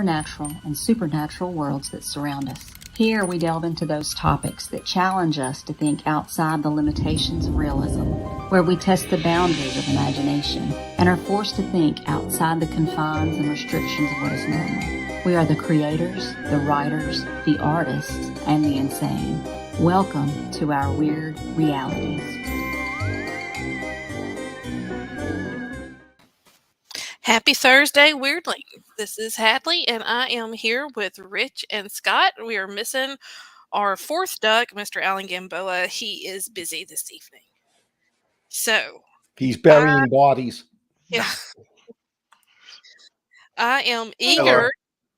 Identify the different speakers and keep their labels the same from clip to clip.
Speaker 1: natural and supernatural worlds that surround us. Here we delve into those topics that challenge us to think outside the limitations of realism, where we test the boundaries of imagination and are forced to think outside the confines and restrictions of what is normal. We are the creators, the writers, the artists, and the insane. Welcome to our weird realities.
Speaker 2: Happy Thursday, Weirdly. This is Hadley, and I am here with Rich and Scott. We are missing our fourth duck, Mr. Alan Gamboa. He is busy this evening. So,
Speaker 3: he's burying bodies.
Speaker 2: yeah, I am eager.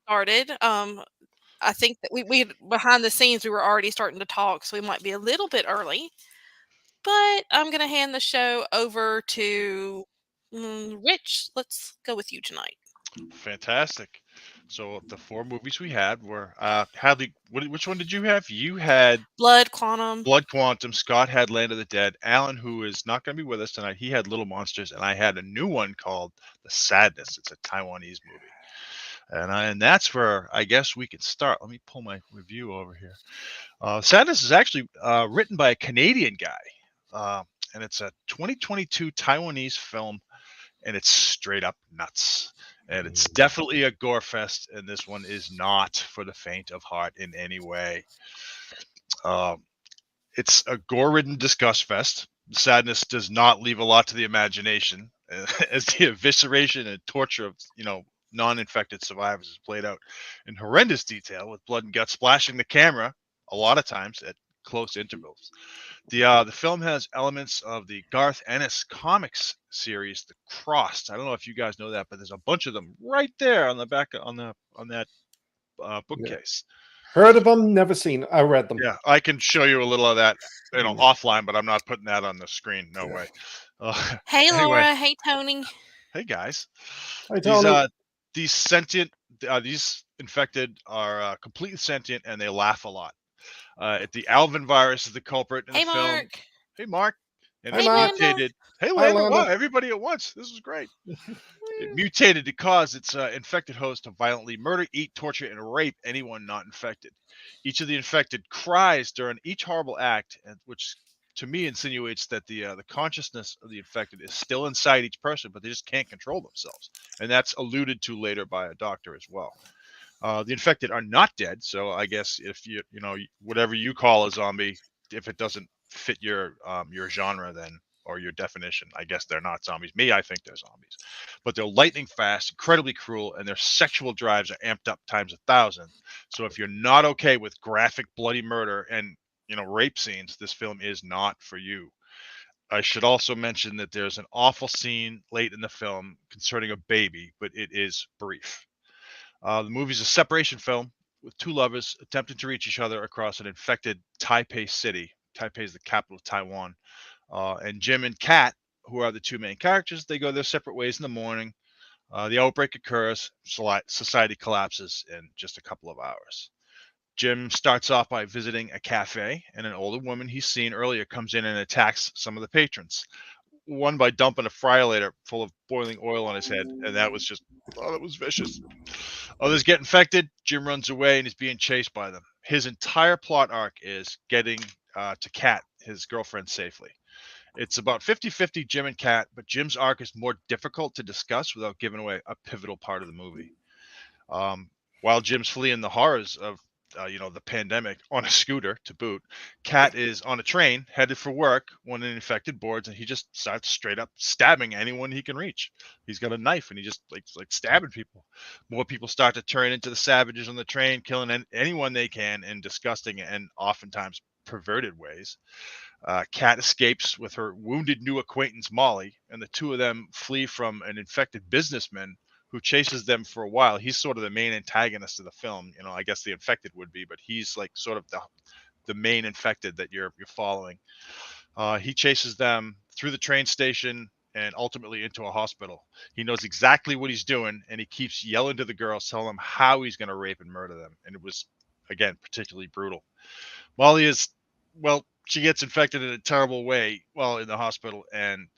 Speaker 2: Started. I think that we behind the scenes we were already starting to talk, so we might be a little bit early. But I'm going to hand the show over to Rich. Let's go with you tonight.
Speaker 4: Fantastic. So the four movies we had were Hadley. Which one did you have? You had
Speaker 2: Blood Quantum.
Speaker 4: Scott had Land of the Dead. Alan, who is not going to be with us tonight, he had Little Monsters, and I had a new one called The Sadness. It's a Taiwanese movie, and that's where I guess we can start. Let me pull my review over here. Sadness is actually written by a Canadian guy, and it's a 2022 Taiwanese film, and it's straight up nuts. And it's definitely a gore fest, and this one is not for the faint of heart in any way. It's a gore-ridden disgust fest. Sadness does not leave a lot to the imagination, as the evisceration and torture of non-infected survivors is played out in horrendous detail, with blood and guts splashing the camera a lot of times at close intervals. The film has elements of the Garth Ennis comics series, The Crossed. I don't know if you guys know that, but there's a bunch of them right there on the back on that bookcase.
Speaker 3: Yeah. Heard of them, never seen. I read them.
Speaker 4: Yeah, I can show you a little of that, offline, but I'm not putting that on the screen. No way.
Speaker 2: Hey,
Speaker 4: anyway.
Speaker 2: Laura. Hey, Tony.
Speaker 4: Hey, guys.
Speaker 3: Hi, Tony.
Speaker 4: These infected are completely sentient, and they laugh a lot. The Alvin virus is the culprit in the film.
Speaker 2: Mark.
Speaker 4: Hey, Mark. And
Speaker 3: Hey,
Speaker 4: it
Speaker 3: Mark.
Speaker 4: mutated. Hey, Landa. Wow, everybody at once. This is great. It mutated to cause its infected host to violently murder, eat, torture, and rape anyone not infected. Each of the infected cries during each horrible act, which to me insinuates that the consciousness of the infected is still inside each person, but they just can't control themselves. And that's alluded to later by a doctor as well. The infected are not dead, so I guess if you whatever you call a zombie, if it doesn't fit your genre, then or your definition, I guess they're not zombies. I think they're zombies, but they're lightning fast, incredibly cruel, and their sexual drives are amped up times 1,000. So if you're not okay with graphic, bloody murder and rape scenes, this film is not for you. I should also mention that there's an awful scene late in the film concerning a baby, but it is brief. The movie's a separation film with two lovers attempting to reach each other across an infected Taipei city. Taipei is the capital of Taiwan. And Jim and Kat, who are the two main characters, they go their separate ways in the morning. The outbreak occurs. Society collapses in just a couple of hours. Jim starts off by visiting a cafe, and an older woman he's seen earlier comes in and attacks some of the patrons. One by dumping a fryer full of boiling oil on his head, and that was vicious. Others get infected. Jim runs away and is being chased by them. His entire plot arc is getting to Kat, his girlfriend, safely. It's about 50-50 Jim and Kat, but Jim's arc is more difficult to discuss without giving away a pivotal part of the movie. While Jim's fleeing the horrors of the pandemic on a scooter to boot, Kat is on a train headed for work when an infected boards, and he just starts straight up stabbing anyone he can reach. He's got a knife and he just like stabbing people. More people start to turn into the savages on the train, killing anyone they can in disgusting and oftentimes perverted ways. Kat escapes with her wounded new acquaintance Molly, and the two of them flee from an infected businessman who chases them for a while. He's sort of the main antagonist of the film. I guess the infected would be, but he's like sort of the main infected that you're following. He chases them through the train station and ultimately into a hospital. He knows exactly what he's doing, and he keeps yelling to the girls, telling them how he's going to rape and murder them. And it was, again, particularly brutal. Molly she gets infected in a terrible way while in the hospital, and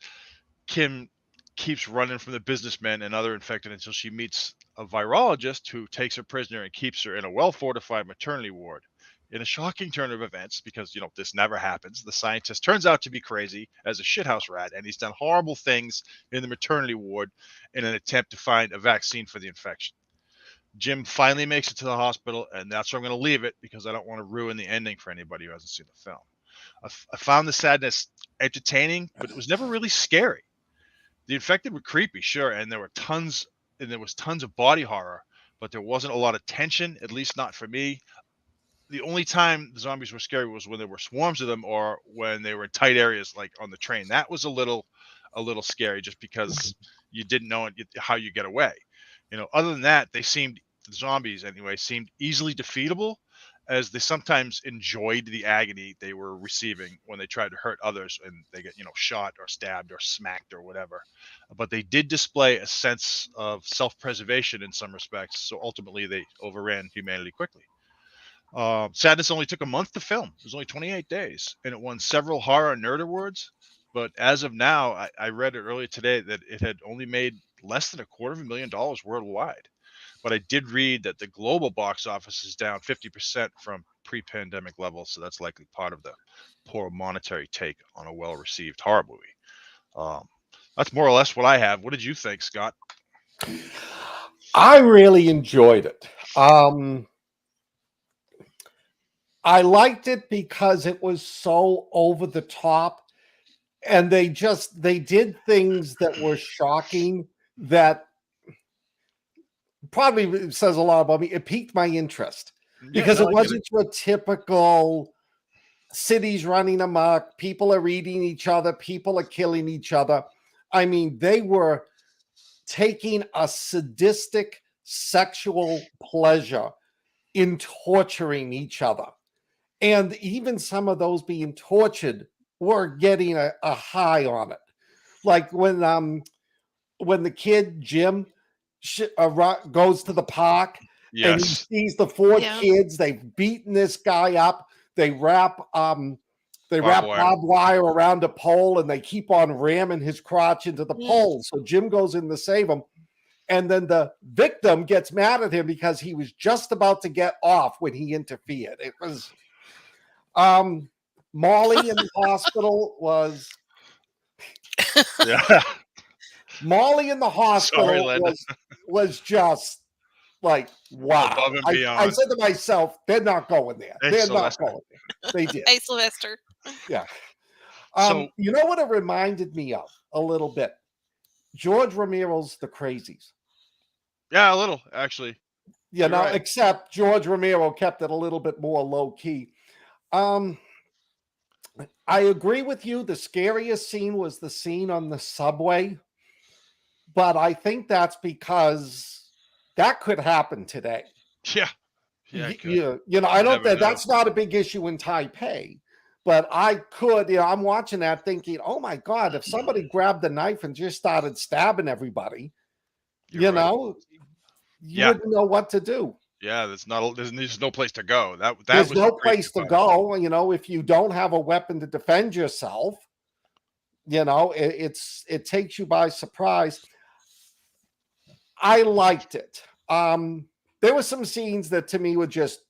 Speaker 4: Kim keeps running from the businessmen and other infected until she meets a virologist who takes her prisoner and keeps her in a well-fortified maternity ward. In a shocking turn of events, because this never happens, the scientist turns out to be crazy as a shithouse rat, and he's done horrible things in the maternity ward in an attempt to find a vaccine for the infection. Jim finally makes it to the hospital, and that's where I'm going to leave it because I don't want to ruin the ending for anybody who hasn't seen the film. I found the sadness entertaining, but it was never really scary. The infected were creepy, sure, and there was tons of body horror, but there wasn't a lot of tension, at least not for me. The only time the zombies were scary was when there were swarms of them or when they were in tight areas like on the train. That was a little scary just because you didn't know how you get away. Other than that, the zombies anyway seemed easily defeatable, as they sometimes enjoyed the agony they were receiving when they tried to hurt others and they get shot or stabbed or smacked or whatever. But they did display a sense of self-preservation in some respects, so ultimately they overran humanity quickly. Sadness only took a month to film. It was only 28 days, and it won several horror and nerd awards. But as of now, I read it earlier today that it had only made less than $250,000 worldwide. But I did read that the global box office is down 50% from pre-pandemic levels, so that's likely part of the poor monetary take on a well-received horror movie. That's more or less what I have. What did you think, Scott?
Speaker 3: I really enjoyed it. I liked it because it was so over the top, and they did things that were shocking that probably says a lot about me. It piqued my interest because it wasn't your typical cities running amok, people are eating each other, people are killing each other. I mean, they were taking a sadistic sexual pleasure in torturing each other. And even some of those being tortured were getting a high on it. Like when the kid, Jim, goes to the park, and he sees the four kids, they've beaten this guy up, they wrap barbed wire around a pole, and they keep on ramming his crotch into the pole. So Jim goes in to save him. And then the victim gets mad at him because he was just about to get off when he interfered. It was Molly in the hospital was Molly in the hospital was just like, wow. I said to myself, they're not going there. They're not going there. They did.
Speaker 2: Hey, Sylvester.
Speaker 3: Yeah. You know what it reminded me of a little bit? George Romero's The Crazies.
Speaker 4: Yeah, a little, actually.
Speaker 3: Right. Except George Romero kept it a little bit more low key. I agree with you. The scariest scene was the scene on the subway, but I think that's because that could happen today.
Speaker 4: Yeah.
Speaker 3: I don't think that's not a big issue in Taipei, but I could, I'm watching that thinking, oh my God, if somebody grabbed a knife and just started stabbing everybody, you wouldn't know what to do.
Speaker 4: Yeah, there's no place to go.
Speaker 3: There's no place to go. If you don't have a weapon to defend yourself, it takes you by surprise. I liked it. There were some scenes that to me were just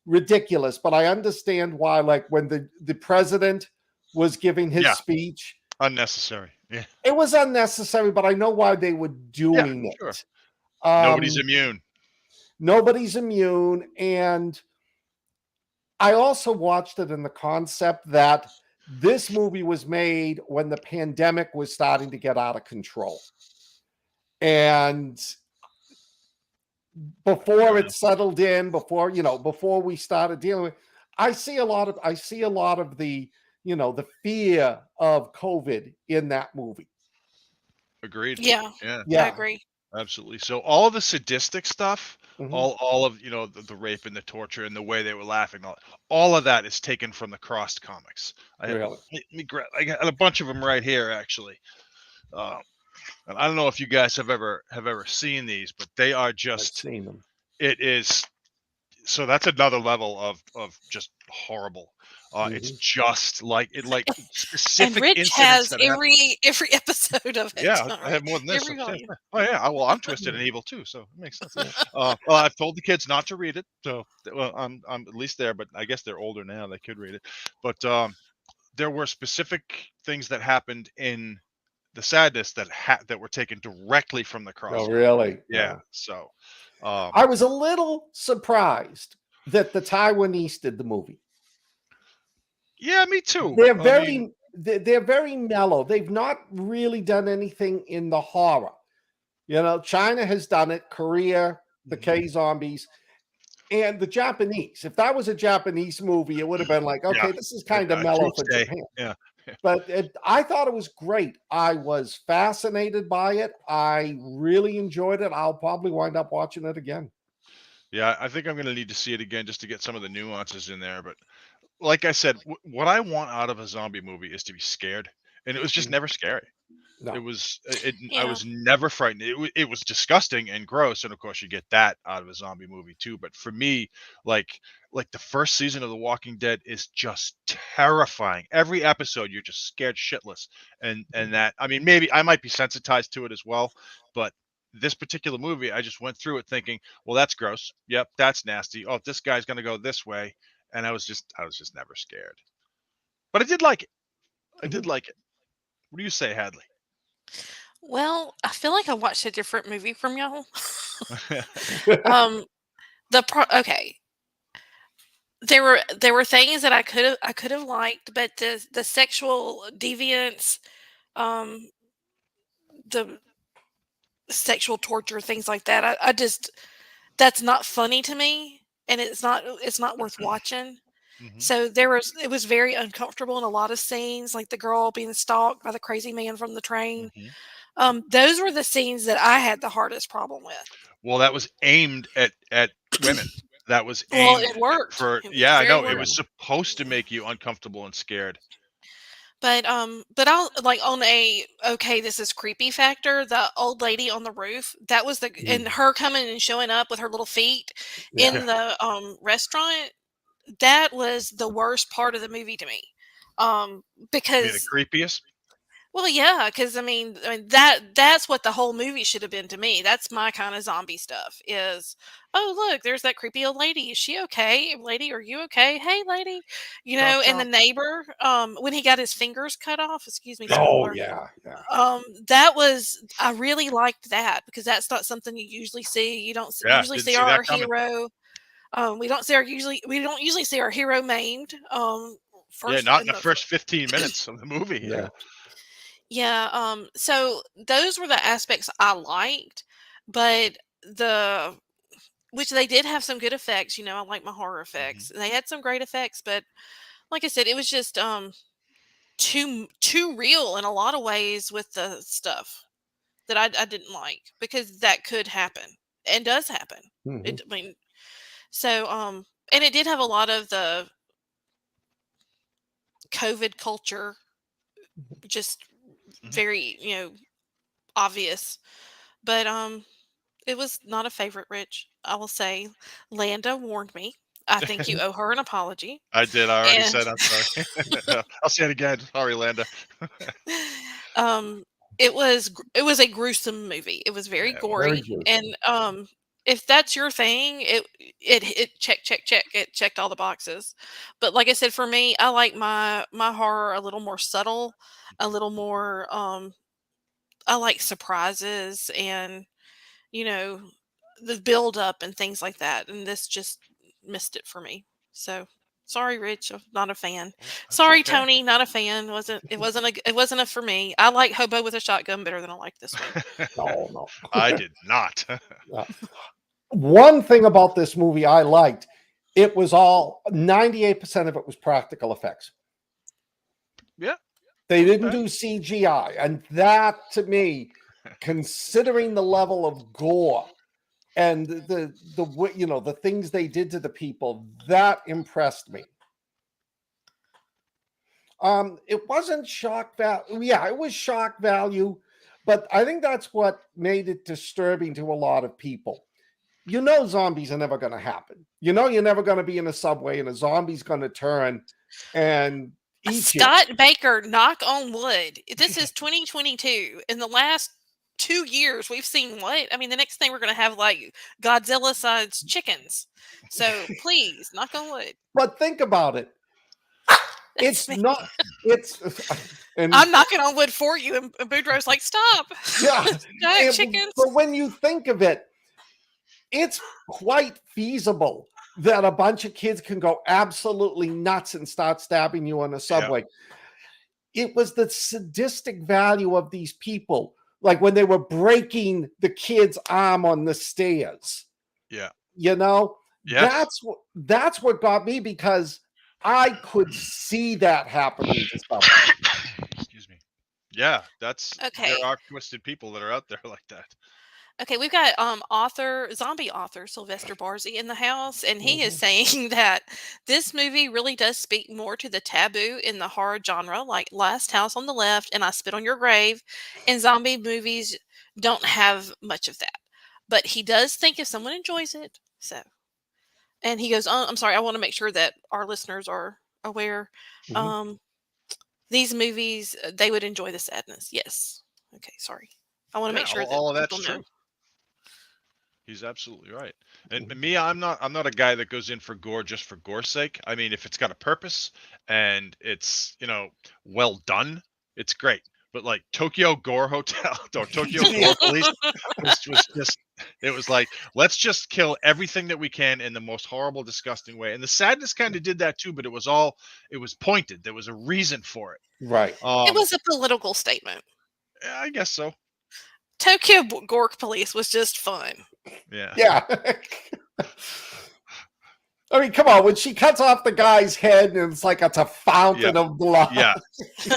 Speaker 3: ridiculous, but I understand why. Like when the president was giving his speech,
Speaker 4: unnecessary. Yeah,
Speaker 3: it was unnecessary, but I know why they were doing it.
Speaker 4: Sure. Nobody's immune.
Speaker 3: Nobody's immune. And I also watched it in the concept that this movie was made when the pandemic was starting to get out of control. And before it settled in, before we started dealing with, I see a lot of the, the fear of COVID in that movie.
Speaker 4: Agreed.
Speaker 2: Yeah. I agree.
Speaker 4: Absolutely. So all of the sadistic stuff, all of the rape and the torture and the way they were laughing, all of that is taken from the Crossed comics. I got a bunch of them right here, actually. And I don't know if you guys have ever seen these, but they are just.
Speaker 3: I've seen them.
Speaker 4: It is so that's another level of just horrible. It's just like
Speaker 2: And
Speaker 4: specific
Speaker 2: Rich
Speaker 4: incidents
Speaker 2: has
Speaker 4: that happen.
Speaker 2: every episode of it.
Speaker 4: Yeah,
Speaker 2: All
Speaker 4: I have
Speaker 2: right.
Speaker 4: more than this.
Speaker 2: Every volume.
Speaker 4: Oh yeah, well, I'm twisted and evil too, so it makes sense. Well, I've told the kids not to read it, so well, I'm at least there, but I guess they're older now; they could read it. But there were specific things that happened in the sadness that were taken directly from the
Speaker 3: Oh,
Speaker 4: crossover.
Speaker 3: really?
Speaker 4: Yeah. So,
Speaker 3: I was a little surprised that the Taiwanese did the movie.
Speaker 4: yeah, me too.
Speaker 3: They're very mellow. They've not really done anything in the horror. China has done it, Korea, the K zombies, and the Japanese. If that was a Japanese movie, it would have been like, okay, this is kind of mellow for Japan.
Speaker 4: Yeah.
Speaker 3: But I thought it was great. I was fascinated by it. I really enjoyed it. I'll probably wind up watching it again.
Speaker 4: Yeah, I think I'm going to need to see it again just to get some of the nuances in there. But like I said, what I want out of a zombie movie is to be scared, and it was just never scary.
Speaker 3: No.
Speaker 4: It was
Speaker 2: Yeah.
Speaker 4: I was never frightened. It was disgusting and gross, and of course you get that out of a zombie movie too. But for me, like the first season of The Walking Dead is just terrifying. Every episode you're just scared shitless, and that, I mean, maybe I might be sensitized to it as well, but this particular movie, I just went through it thinking, well, that's gross. Yep, that's nasty. Oh, this guy's gonna go this way, and I was just never scared. But I did like it. I did like it. What do you say, Hadley?
Speaker 2: Well, I feel like I watched a different movie from y'all. Okay. There were things that I could have liked, but the sexual deviance, the sexual torture, things like that, I just, that's not funny to me, and it's not worth watching. So it was very uncomfortable in a lot of scenes, like the girl being stalked by the crazy man from the train. Those were the scenes that I had the hardest problem with.
Speaker 4: Well, that was aimed at women. That was
Speaker 2: Well,
Speaker 4: aimed
Speaker 2: it worked.
Speaker 4: I know it was supposed to make you uncomfortable and scared.
Speaker 2: But I'll, like, on a, okay, this is creepy factor, the old lady on the roof, that was and her coming and showing up with her little feet in the restaurant, that was the worst part of the movie to me. Because
Speaker 4: the creepiest.
Speaker 2: Well, yeah, because I mean that's what the whole movie should have been to me. That's my kind of zombie stuff. Is, oh, look, there's that creepy old lady. Is she okay? Lady, are you okay? Hey, lady, and the neighbor, when he got his fingers cut off. Excuse me.
Speaker 3: Oh,
Speaker 2: Spoiler.
Speaker 3: yeah.
Speaker 2: I really liked that, because that's not something you usually see. You don't usually see
Speaker 4: see
Speaker 2: our
Speaker 4: that coming.
Speaker 2: hero. We don't usually see our hero maimed.
Speaker 4: Not in the first 15 minutes of the movie.
Speaker 3: Yeah.
Speaker 2: Yeah, so those were the aspects I liked, but which they did have some good effects. I like my horror effects. They had some great effects, but like I said, it was just too real in a lot of ways with the stuff that I didn't like, because that could happen and does happen. And it did have a lot of the COVID culture, just very, obvious. But it was not a favorite, Rich. I will say Landa warned me. I think you owe her an apology.
Speaker 4: I did. I already said I'm sorry. I'll say it again. Sorry, Landa.
Speaker 2: It was a gruesome movie. It was very gory. And if that's your thing, it check. It checked all the boxes. But like I said, for me, I like my horror a little more subtle, a little more I like surprises and the build up and things like that. And this just missed it for me. So sorry, Rich, I'm not a fan. Sorry, okay. Tony, not a fan. It wasn't a for me. I like Hobo with a Shotgun better than I like this one.
Speaker 3: No.
Speaker 4: I did not.
Speaker 3: One thing about this movie I liked, it was 98% of it was practical effects.
Speaker 4: Yeah.
Speaker 3: They didn't do CGI. And that, to me, considering the level of gore and the things they did to the people, that impressed me. It wasn't shock value. Yeah, it was shock value, but I think that's what made it disturbing to a lot of people. you know zombies are never going to happen. You know you're never going to be in a subway and a zombie's going to turn and eat
Speaker 2: Scott Baker, knock on wood. This is 2022. In the last 2 years, we've seen what? I mean, the next thing we're going to have like Godzilla-sized chickens. So please, knock on wood.
Speaker 3: But think about it. It's not. It's. And
Speaker 2: I'm knocking on wood for you, and Boudreaux's like, "Stop!"
Speaker 3: Yeah,
Speaker 2: chickens.
Speaker 3: But when you think of it, it's quite feasible that a bunch of kids can go absolutely nuts and start stabbing you on the subway. Yeah. It was the sadistic value of these people, like when they were breaking the kid's arm on the stairs.
Speaker 4: Yeah,
Speaker 3: you know,
Speaker 4: yeah.
Speaker 3: that's what got me, because I could see that happening to someone.
Speaker 4: Excuse me. Yeah,
Speaker 2: okay.
Speaker 4: There are twisted people that are out there like that.
Speaker 2: Okay, we've got zombie author Sylvester Barzy in the house, and he is saying that this movie really does speak more to the taboo in the horror genre, like Last House on the Left and I Spit on Your Grave, and zombie movies don't have much of that. But he does think if someone enjoys it, so. And he goes, I'm sorry, I want to make sure that our listeners are aware. These movies, they would enjoy the sadness. Yes. Okay, sorry. I want to make sure that
Speaker 4: all of that's
Speaker 2: people know.
Speaker 4: True. He's absolutely right. And me, I'm not a guy that goes in for gore just for gore's sake. I mean, if it's got a purpose and it's, well done, it's great. But like Tokyo Gore Hotel or Tokyo Gore Police was just, it was like, let's just kill everything that we can in the most horrible, disgusting way. And the sadness kind of did that too, but it was pointed. There was a reason for it.
Speaker 3: Right.
Speaker 2: It was a political statement.
Speaker 4: I guess so.
Speaker 2: Tokyo Gore Police was just fun.
Speaker 4: Yeah.
Speaker 3: Yeah. I mean, come on, when she cuts off the guy's head and it's like it's a fountain of blood.
Speaker 4: Yeah.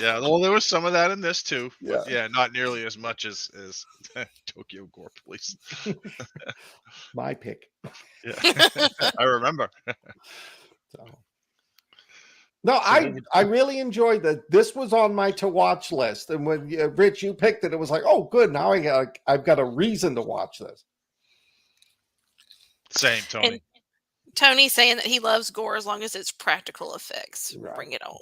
Speaker 4: Yeah. Well, there was some of that in this too.
Speaker 3: Yeah.
Speaker 4: But yeah, not nearly as much as Tokyo Gore Police.
Speaker 3: My pick.
Speaker 4: Yeah. I remember.
Speaker 3: No, I really enjoyed that. This was on my to watch list, and when Rich, you picked it, it was like, oh, good. Now I've got a reason to watch this.
Speaker 4: Same, Tony.
Speaker 2: And Tony's saying that he loves gore as long as it's practical effects. Right. Bring it on.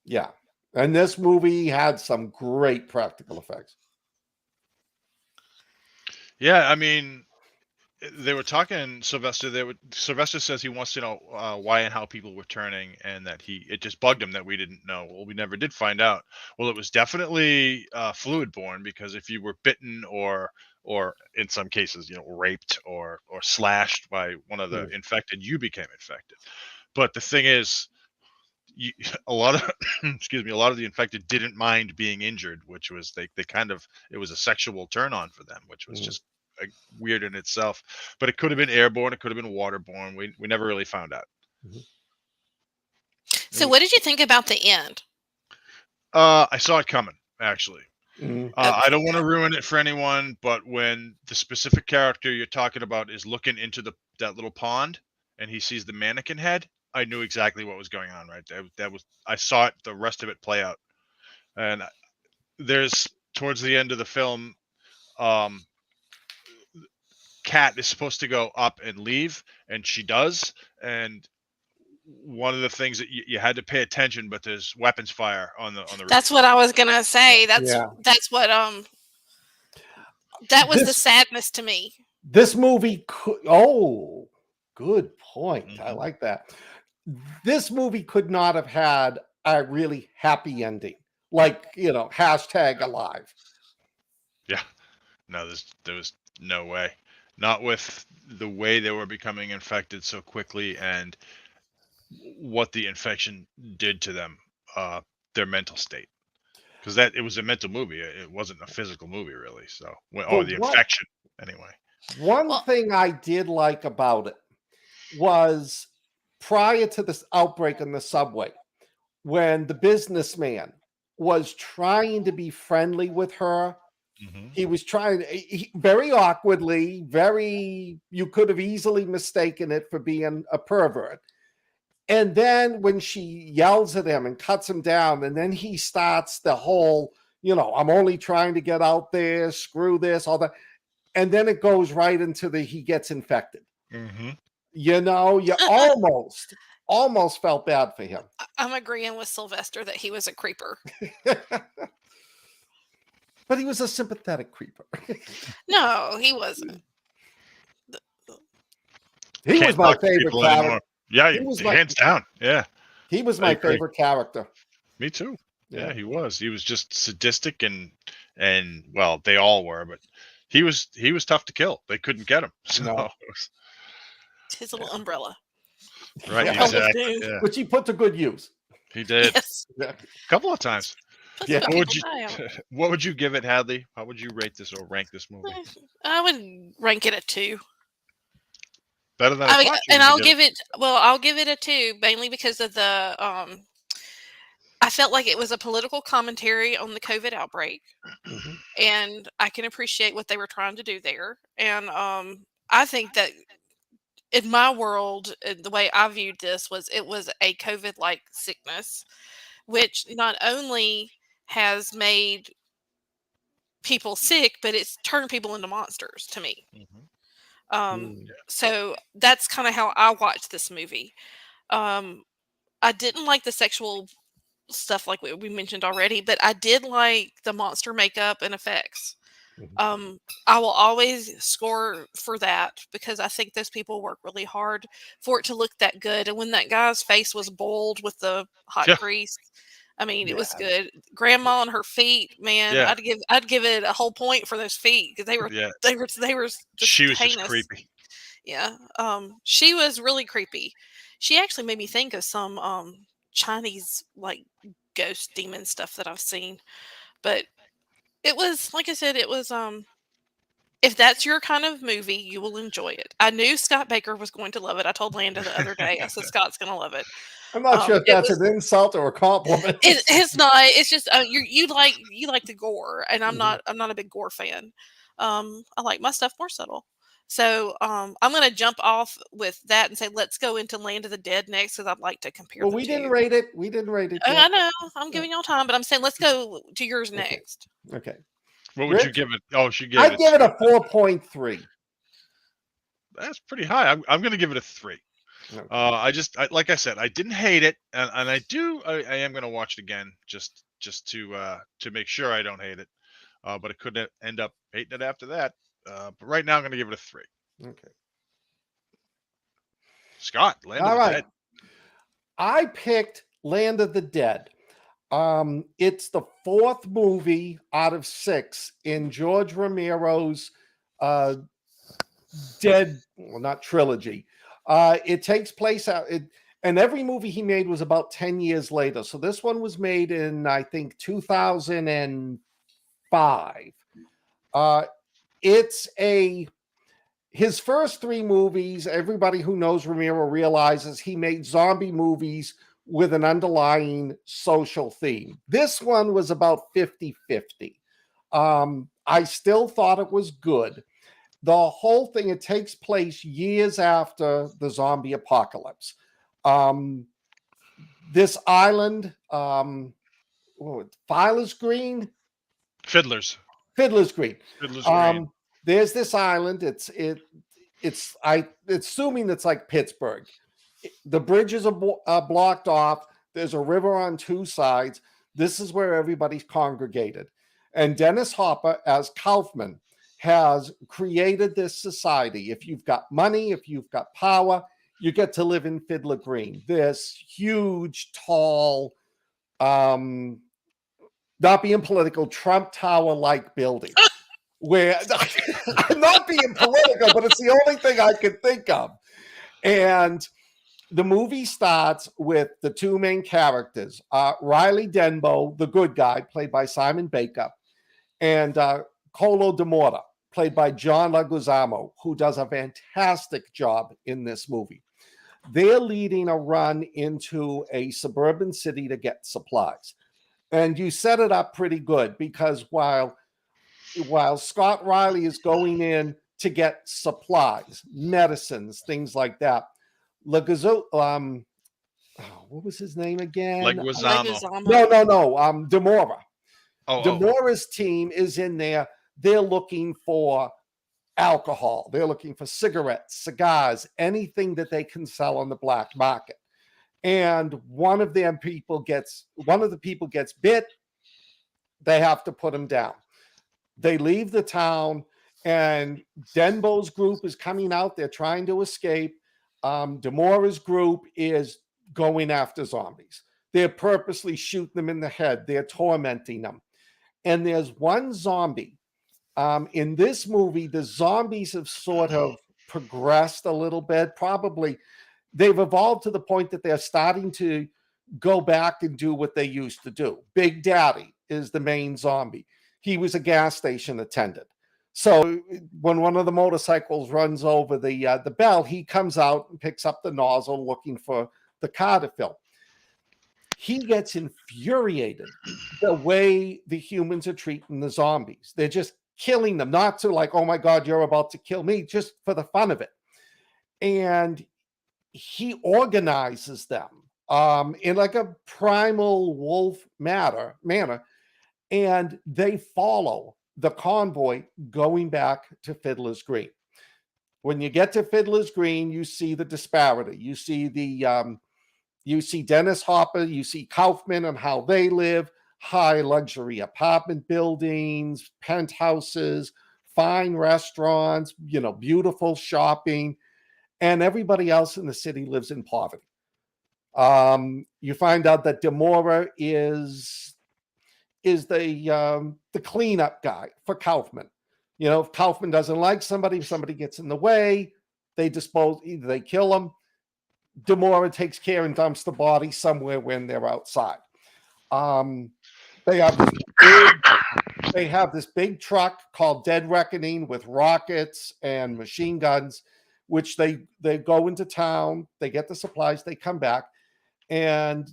Speaker 3: Yeah, and this movie had some great practical effects.
Speaker 4: Yeah, I mean, they were talking, Sylvester says he wants to know why and how people were turning, and that it just bugged him that we didn't know. Well, we never did find out. Well, it was definitely fluid borne, because if you were bitten or in some cases, raped or slashed by one of the infected, you became infected. But the thing is, a lot of the infected didn't mind being injured, which was it was a sexual turn on for them, which was just weird in itself. But it could have been airborne, it could have been waterborne. We never really found out.
Speaker 2: So what did you think about the end?
Speaker 4: I saw it coming, actually. I don't want to ruin it for anyone, but when the specific character you're talking about is looking into that little pond and he sees the mannequin head, I knew exactly what was going on right there. I saw it, the rest of it play out. And there's, towards the end of the film, Kat is supposed to go up and leave, and she does. And one of the things that you had to pay attention, but there's weapons fire on the roof.
Speaker 2: That's what I was gonna say. That's what that was the sadness to me.
Speaker 3: This movie good point. I like that. This movie could not have had a really happy ending, like #alive.
Speaker 4: Yeah, no, there was no way. Not with the way they were becoming infected so quickly and what the infection did to them, their mental state. Because it was a mental movie. It wasn't a physical movie, really. So, infection, anyway.
Speaker 3: One thing I did like about it was prior to this outbreak in the subway, when the businessman was trying to be friendly with her, he was trying very awkwardly, you could have easily mistaken it for being a pervert. And then when she yells at him and cuts him down, and then he starts the whole, I'm only trying to get out there, screw this, all that. and then it goes right into he gets infected.
Speaker 4: Mm-hmm.
Speaker 3: You almost felt bad for him.
Speaker 2: I'm agreeing with Sylvester that he was a creeper.
Speaker 3: But he was a sympathetic creeper.
Speaker 2: No, he wasn't.
Speaker 3: He was my favorite character.
Speaker 4: Yeah, hands down. Yeah.
Speaker 3: He was my favorite character.
Speaker 4: Me too. Yeah, he was. He was just sadistic and well, they all were, but he was tough to kill. They couldn't get him. So
Speaker 3: no.
Speaker 2: His little umbrella.
Speaker 4: Right, exactly. Yeah.
Speaker 3: Which he put to good use.
Speaker 4: He did.
Speaker 2: Yes.
Speaker 4: A couple of times.
Speaker 3: Yeah.
Speaker 4: What would you give it, Hadley? How would you rate this or rank this movie?
Speaker 2: I would rank it a 2.
Speaker 4: Better than
Speaker 2: I'll give it a 2, mainly because of the I felt like it was a political commentary on the COVID outbreak, and I can appreciate what they were trying to do there. And I think that in my world, the way I viewed this it was a COVID-like sickness, which not only has made people sick, but it's turned people into monsters to me. So that's kind of how I watched this movie. I didn't like the sexual stuff like we mentioned already, but I did like the monster makeup and effects. I will always score for that because I think those people work really hard for it to look that good. And when that guy's face was boiled with the hot grease, I mean, it was good. Grandma on her feet, man. I'd give it a whole point for those feet because they were just
Speaker 4: she was
Speaker 2: heinous.
Speaker 4: Just creepy.
Speaker 2: Yeah, she was really creepy. She actually made me think of some Chinese like ghost demon stuff that I've seen, but it was, like I said, it was if that's your kind of movie, you will enjoy it. I knew Scott Baker was going to love it. I told Landa the other day, I said Scott's going to love it.
Speaker 3: I'm not sure if that's an insult or a compliment.
Speaker 2: It's not. It's just you like the gore, and I'm not a big gore fan. I like my stuff more subtle. So I'm going to jump off with that and say let's go into Land of the Dead next because I'd like to compare.
Speaker 3: Well, we didn't rate it.
Speaker 2: I know. I'm giving y'all time, but I'm saying let's go to yours next.
Speaker 3: Okay.
Speaker 4: What would you give it? Oh, she gave
Speaker 3: I'd give it a 4.3.
Speaker 4: That's pretty high. I'm going to give it a 3. Okay. Like I said, I didn't hate it, and I am going to watch it again just to make sure I don't hate it. But it could end up hating it after that. But right now I'm going to give it a 3.
Speaker 3: Okay.
Speaker 4: Scott, Land of the Dead.
Speaker 3: I picked Land of the Dead. It's the 4th movie out of 6 in George Romero's not trilogy. It takes place and every movie he made was about 10 years later. So this one was made in, I think, 2005. His first 3 movies, everybody who knows Romero realizes he made zombie movies with an underlying social theme. This one was about 50-50. I still thought it was good. The whole thing, it takes place years after the zombie apocalypse. This island, Fiddler's Green?
Speaker 4: Fiddler's
Speaker 3: Green. There's this island. It's assuming it's like Pittsburgh. The bridges are blocked off. There's a river on 2 sides. This is where everybody's congregated. And Dennis Hopper, as Kaufman, has created this society. If you've got money, if you've got power, you get to live in Fiddler Green. This huge, tall, not being political, Trump Tower-like building. Where I'm not being political, but it's the only thing I can think of. And the movie starts with the 2 main characters, Riley Denbo, the good guy, played by Simon Baker, and Colo de Morta, played by John Leguizamo, who does a fantastic job in this movie. They're leading a run into a suburban city to get supplies. And you set it up pretty good because while Scott Riley is going in to get supplies, medicines, things like that, what was his name again?
Speaker 4: Leguizamo.
Speaker 3: No. De Mora. De Mora's team is in there. They're looking for alcohol. They're looking for cigarettes, cigars, anything that they can sell on the black market. And one of the people gets bit. They have to put him down. They leave the town, and Denbo's group is coming out. They're trying to escape. Demora's group is going after zombies. They're purposely shooting them in the head. They're tormenting them. And there's one zombie. In this movie, the zombies have sort of progressed a little bit. Probably they've evolved to the point that they're starting to go back and do what they used to do. Big Daddy is the main zombie. He was a gas station attendant. So when one of the motorcycles runs over the bell, he comes out and picks up the nozzle looking for the car to fill. He gets infuriated the way the humans are treating the zombies. They're just killing them, not to like, oh my God, you're about to kill me, just for the fun of it. And he organizes them in like a primal wolf manner, and they follow the convoy going back to Fiddler's Green. When you get to Fiddler's Green, you see the disparity. You see Dennis Hopper, you see Kaufman and how they live, high luxury apartment buildings, penthouses, fine restaurants, beautiful shopping, and everybody else in the city lives in poverty. You find out that Demora is the cleanup guy for Kaufman. If Kaufman doesn't like somebody, if somebody gets in the way, either they kill them. Demora takes care and dumps the body somewhere when they're outside. They have this big truck called Dead Reckoning with rockets and machine guns, which they go into town, they get the supplies, they come back, and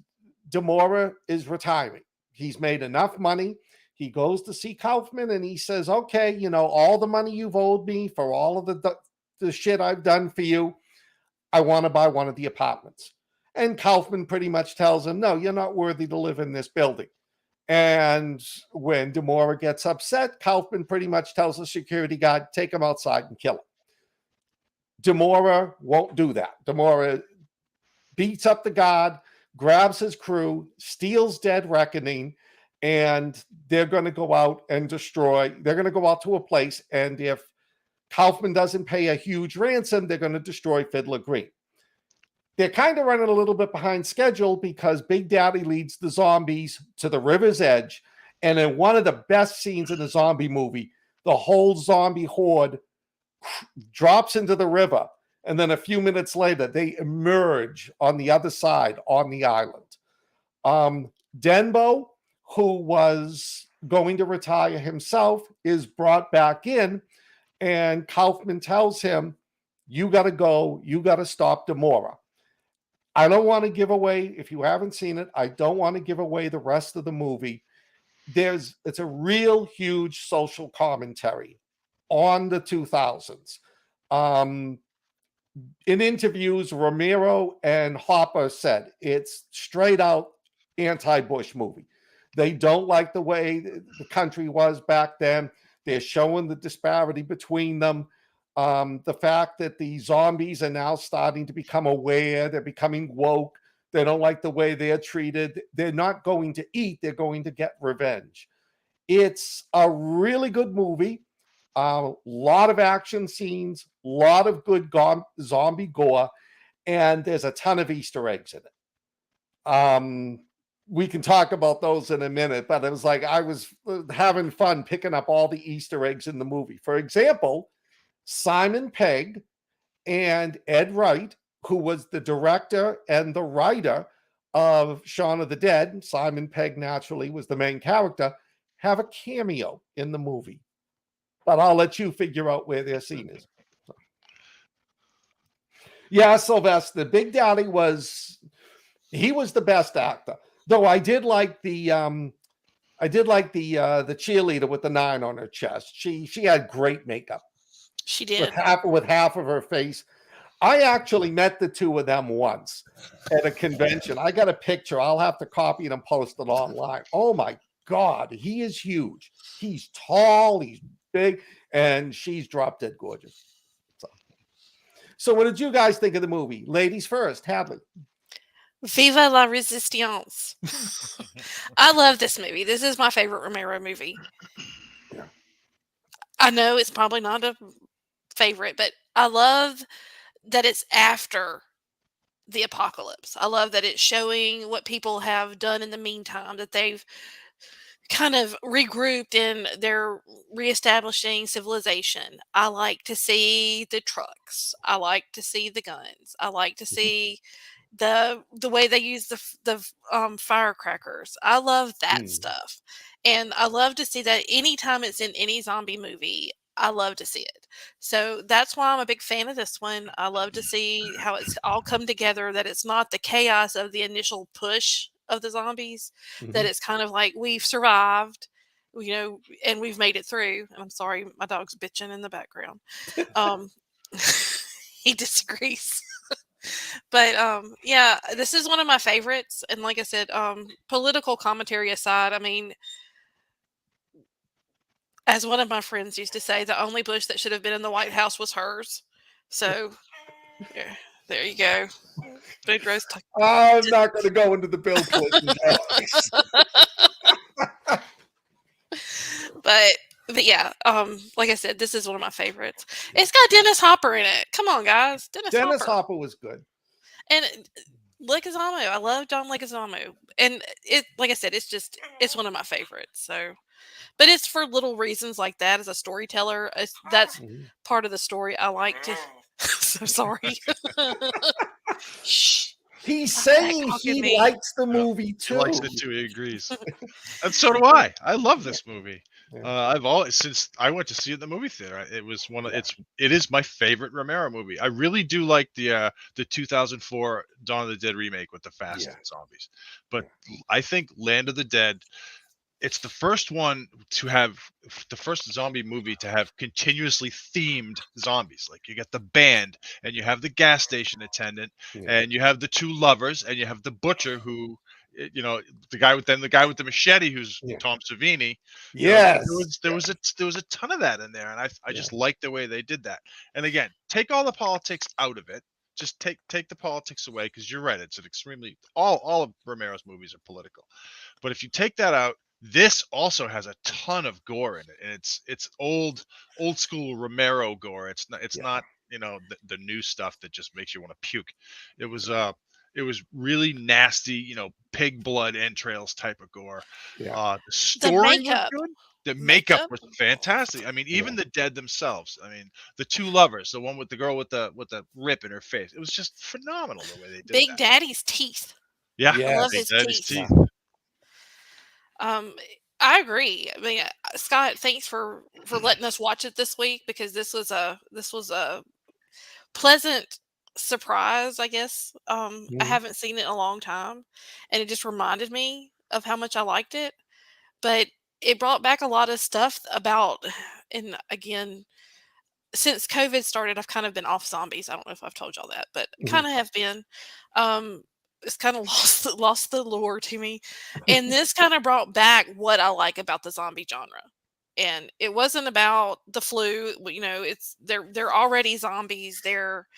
Speaker 3: Demora is retiring. He's made enough money. He goes to see Kaufman and he says, okay, all the money you've owed me for all of the shit I've done for you, I want to buy one of the apartments. And Kaufman pretty much tells him, no, you're not worthy to live in this building. And when Demora gets upset, Kaufman pretty much tells the security guard, take him outside and kill him. Demora won't do that. Demora beats up the guard, grabs his crew, steals Dead Reckoning, and they're going to go out and destroy. They're going to go out to a place, and if Kaufman doesn't pay a huge ransom, they're going to destroy Fiddler Green. They're kind of running a little bit behind schedule because Big Daddy leads the zombies to the river's edge. And in one of the best scenes in the zombie movie, the whole zombie horde drops into the river. And then a few minutes later, they emerge on the other side on the island. Denbo, who was going to retire himself, is brought back in. And Kaufman tells him, you got to go. You got to stop Demora. I don't want to give away, if you haven't seen it, I don't want to give away the rest of the movie. It's a real huge social commentary on the 2000s. In interviews, Romero and Hopper said it's straight out anti-Bush movie. They don't like the way the country was back then. They're showing the disparity between them. The fact that the zombies are now starting to become aware, they're becoming woke. They don't like the way they're treated. They're not going to eat. They're going to get revenge. It's a really good movie. A lot of action scenes, a lot of good zombie gore, and there's a ton of Easter eggs in it. We can talk about those in a minute, but it was like I was having fun picking up all the Easter eggs in the movie. For example, Simon Pegg and Ed Wright, who was the director and the writer of Shaun of the Dead, Simon Pegg naturally was the main character, have a cameo in the movie. But I'll let you figure out where their scene is. Yeah, Sylvester, Big Daddy was the best actor. Though I did like the cheerleader with the 9 on her chest. She had great makeup.
Speaker 2: She did.
Speaker 3: With half of her face. I actually met the two of them once at a convention. I got a picture. I'll have to copy it and post it online. Oh my God, he is huge. He's tall. He's big, and she's drop dead gorgeous. So what did you guys think of the movie? Ladies first, Hadley.
Speaker 2: Viva la Resistance. I love this movie. This is my favorite Romero movie.
Speaker 3: Yeah.
Speaker 2: I know it's probably not a favorite, but I love that it's after the apocalypse. I love that it's showing what people have done in the meantime, that they've kind of regrouped and they're reestablishing civilization. I like to see the trucks. I like to see the guns. I like to see the way they use the firecrackers. I love that stuff. And I love to see that anytime it's in any zombie movie. I love to see it. So that's why I'm a big fan of this one. I love to see how it's all come together, that it's not the chaos of the initial push of the zombies, that it's kind of like we've survived, and we've made it through. And I'm sorry, my dog's bitching in the background. He disagrees. But yeah, this is one of my favorites. And like I said, political commentary aside, I mean, as one of my friends used to say, the only Bush that should have been in the White House was hers. So, yeah, there you go. Big Rose.
Speaker 3: I'm not going to go into the Bill Clinton.
Speaker 2: But yeah, like I said, this is one of my favorites. It's got Dennis Hopper in it. Come on, guys. Dennis
Speaker 3: Hopper was good.
Speaker 2: And Leguizamo, I love John Leguizamo. And it, like I said, it's one of my favorites. So, but it's for little reasons like that. As a storyteller, that's part of the story. I like to. So sorry. Shh.
Speaker 3: He's saying he likes the movie too.
Speaker 4: He likes it too. He agrees. And so do I. I love this movie. I've always, since I went to see it in the movie theater, it was it is my favorite Romero movie. I really do like the 2004 Dawn of the Dead remake with the fast zombies, but I think Land of the Dead, it's the first one to have the first zombie movie to have continuously themed zombies. Like you get the band, and you have the gas station attendant, and you have the two lovers, and you have the butcher who, the guy with the machete who's Tom Savini.
Speaker 3: Yes,
Speaker 4: there was a ton of that in there, and I just like the way they did that. And again, take all the politics out of it. Just take the politics away, because you're right. It's an extremely all of Romero's movies are political, but if you take that out, this also has a ton of gore in it, and it's old school Romero gore. It's not the new stuff that just makes you want to puke. It was really nasty, pig blood entrails type of gore. The story was good. The makeup was fantastic. I mean, even the dead themselves. I mean, the two lovers, the one with the girl with the rip in her face. It was just phenomenal the way they did
Speaker 2: Big
Speaker 4: that.
Speaker 2: Daddy's teeth.
Speaker 4: Yeah,
Speaker 2: I love his teeth. I agree. I mean, Scott, thanks for letting us watch it this week, because this was a pleasant surprise, I guess. I haven't seen it in a long time, and it just reminded me of how much I liked it. But it brought back a lot of stuff about, and again, since COVID started, I've kind of been off zombies. I don't know if I've told y'all that, but kind of have been. It's kind of lost the lure to me, and this kind of brought back what I like about the zombie genre. And it wasn't about the flu, it's they're already zombies, they're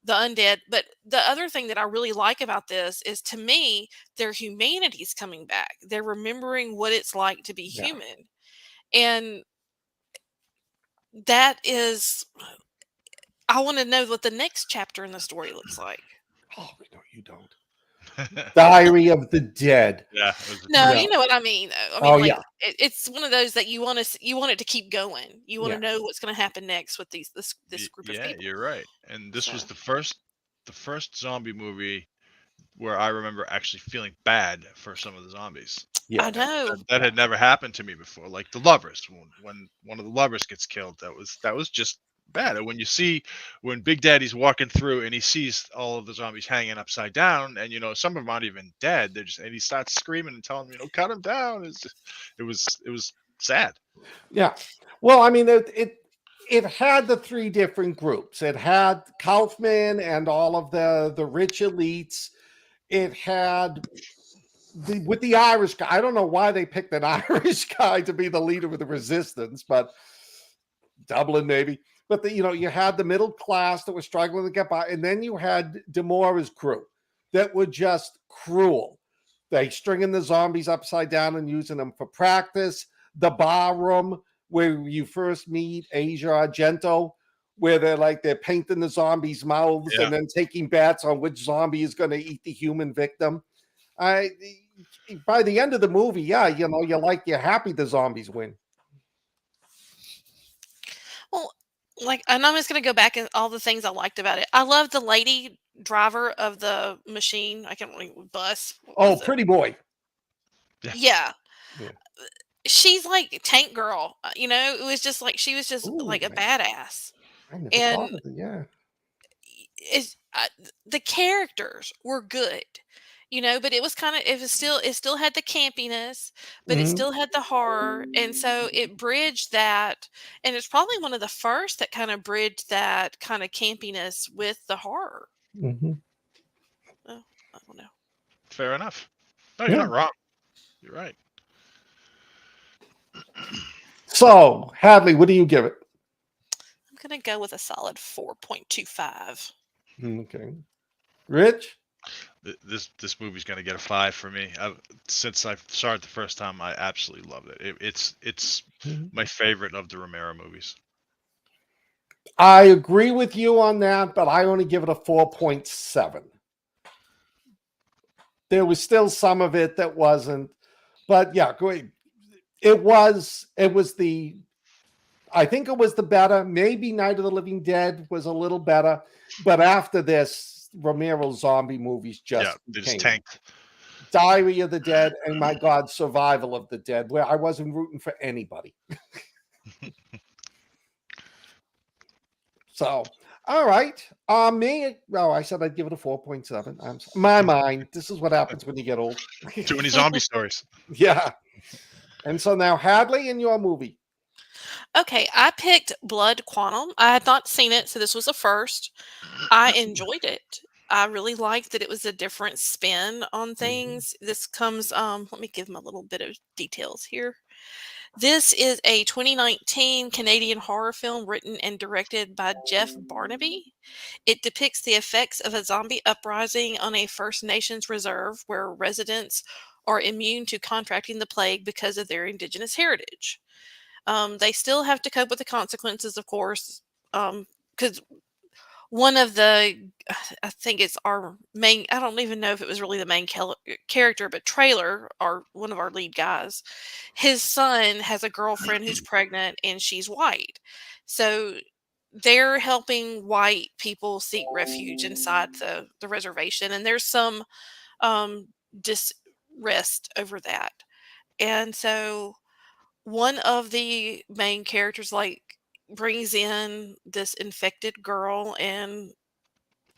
Speaker 2: the undead. But the other thing that I really like about this is, to me, their humanity's coming back. They're remembering what it's like to be human, and that is, I want to know what the next chapter in the story looks like.
Speaker 3: Oh no, you don't. Diary of the Dead.
Speaker 4: Yeah.
Speaker 2: No, you know what I mean. I mean, it's one of those that you want it to keep going. You want to know what's going to happen next with this group of people.
Speaker 4: Yeah, you're right. And this was the first zombie movie where I remember actually feeling bad for some of the zombies.
Speaker 2: Yeah, I know
Speaker 4: that had never happened to me before. Like the lovers, when one of the lovers gets killed, that was just bad. And when Big Daddy's walking through and he sees all of the zombies hanging upside down, and some of them aren't even dead, and he starts screaming and telling them, cut them down. It was sad.
Speaker 3: Yeah. Well, I mean, it had the three different groups. It had Kaufman and all of the rich elites. It had with the Irish guy. I don't know why they picked an Irish guy to be the leader of the resistance, but Dublin maybe. But you had the middle class that was struggling to get by, and then you had Demora's crew that were just cruel. They stringing the zombies upside down and using them for practice. The bar room where you first meet Asia Argento, where they're painting the zombies' mouths and then taking bets on which zombie is going to eat the human victim. By the end of the movie, you're happy the zombies win.
Speaker 2: Well, and I'm just going to go back and all the things I liked about it. I love the lady driver of the machine. I can't remember bus.
Speaker 3: Pretty boy.
Speaker 2: Yeah. She's like Tank Girl. It was just like she was just like a badass.
Speaker 3: I never thought of it.
Speaker 2: The characters were good. But it was it still had the campiness, but it still had the horror. And so it bridged that. And it's probably one of the first that kind of bridged that kind of campiness with the horror.
Speaker 3: Mm-hmm.
Speaker 2: Oh, I don't know.
Speaker 4: Fair enough. No, you're not wrong. You're right.
Speaker 3: So, Hadley, what do you give it?
Speaker 2: I'm going to go with a solid 4.25.
Speaker 3: Okay. Rich?
Speaker 4: This movie's going to get a 5 for me. Since I saw it the first time, I absolutely loved it. It's my favorite of the Romero movies.
Speaker 3: I agree with you on that, but I only give it a 4.7. There was still some of it that wasn't, but yeah, great. I think it was the better. Maybe Night of the Living Dead was a little better, but after this, Romero's zombie movies just
Speaker 4: tanked.
Speaker 3: Diary of the Dead and my God, Survival of the Dead, where I wasn't rooting for anybody. So, all right. I said I'd give it a 4.7. My mind. This is what happens when you get old.
Speaker 4: Too many zombie stories.
Speaker 3: Yeah. And so now, Hadley, in your movie.
Speaker 2: Okay, I picked Blood Quantum. I had not seen it, so this was a first. I enjoyed it. I really liked that it was a different spin on things. This comes, let me give them a little bit of details here. This is a 2019 Canadian horror film written and directed by Jeff Barnaby. It depicts the effects of a zombie uprising on a First Nations reserve where residents are immune to contracting the plague because of their Indigenous heritage. They still have to cope with the consequences, of course, because one of I think it's our main, I don't even know if it was really the main character, but Trailer, one of our lead guys, his son has a girlfriend who's pregnant and she's white. So they're helping white people seek refuge inside the reservation. And there's some disrest over that. And so one of the main characters brings in this infected girl and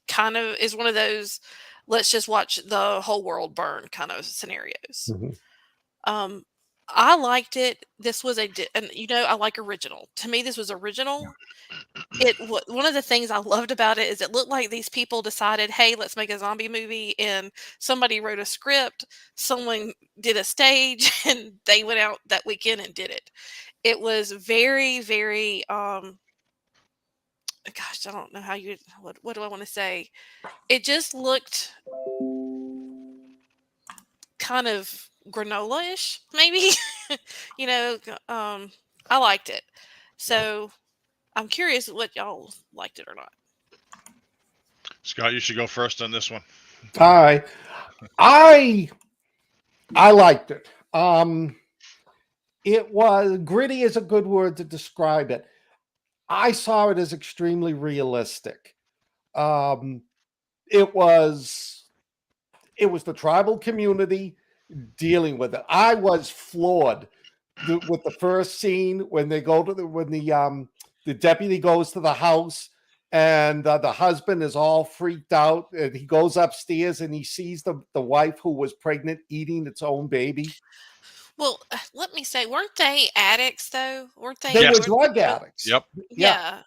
Speaker 2: kind of is one of those let's just watch the whole world burn kind of scenarios. I liked it. This was I like original. To me, this was original. One of the things I loved about it is it looked like these people decided, hey, let's make a zombie movie, and somebody wrote a script, someone did a stage, and they went out that weekend and did it. It was very, very gosh, I don't know what do I want to say? It just looked kind of granola-ish, maybe. I liked it. So I'm curious what y'all liked it or not.
Speaker 4: Scott, you should go first on this one.
Speaker 3: All right. I liked it. It was gritty is a good word to describe it. I saw it as extremely realistic. It was the tribal community dealing with it. I was floored with the first scene when they go to the deputy goes to the house and the husband is all freaked out, and he goes upstairs and he sees the wife who was pregnant eating its own baby.
Speaker 2: Well, let me say, weren't they addicts though? Weren't they?
Speaker 3: They were drug addicts.
Speaker 4: Yep.
Speaker 2: Yeah.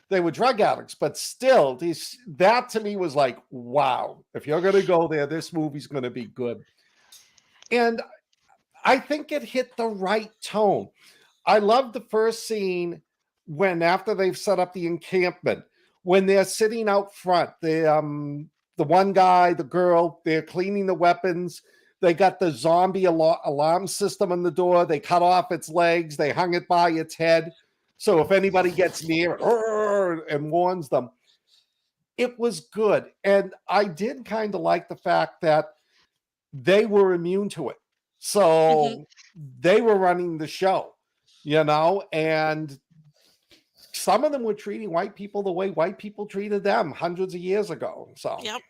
Speaker 3: They were drug addicts, but still, that to me was like, wow, if you're going to go there, this movie's going to be good. And I think it hit the right tone. I loved the first scene when after they've set up the encampment, when they're sitting out front, the one guy, the girl, they're cleaning the weapons. They got the zombie alarm system on the door. They cut off its legs. They hung it by its head. So if anybody gets near and warns them, it was good. And I did kind of like the fact that they were immune to it. So they were running the show, and some of them were treating white people the way white people treated them hundreds of years ago. So,
Speaker 2: Yep.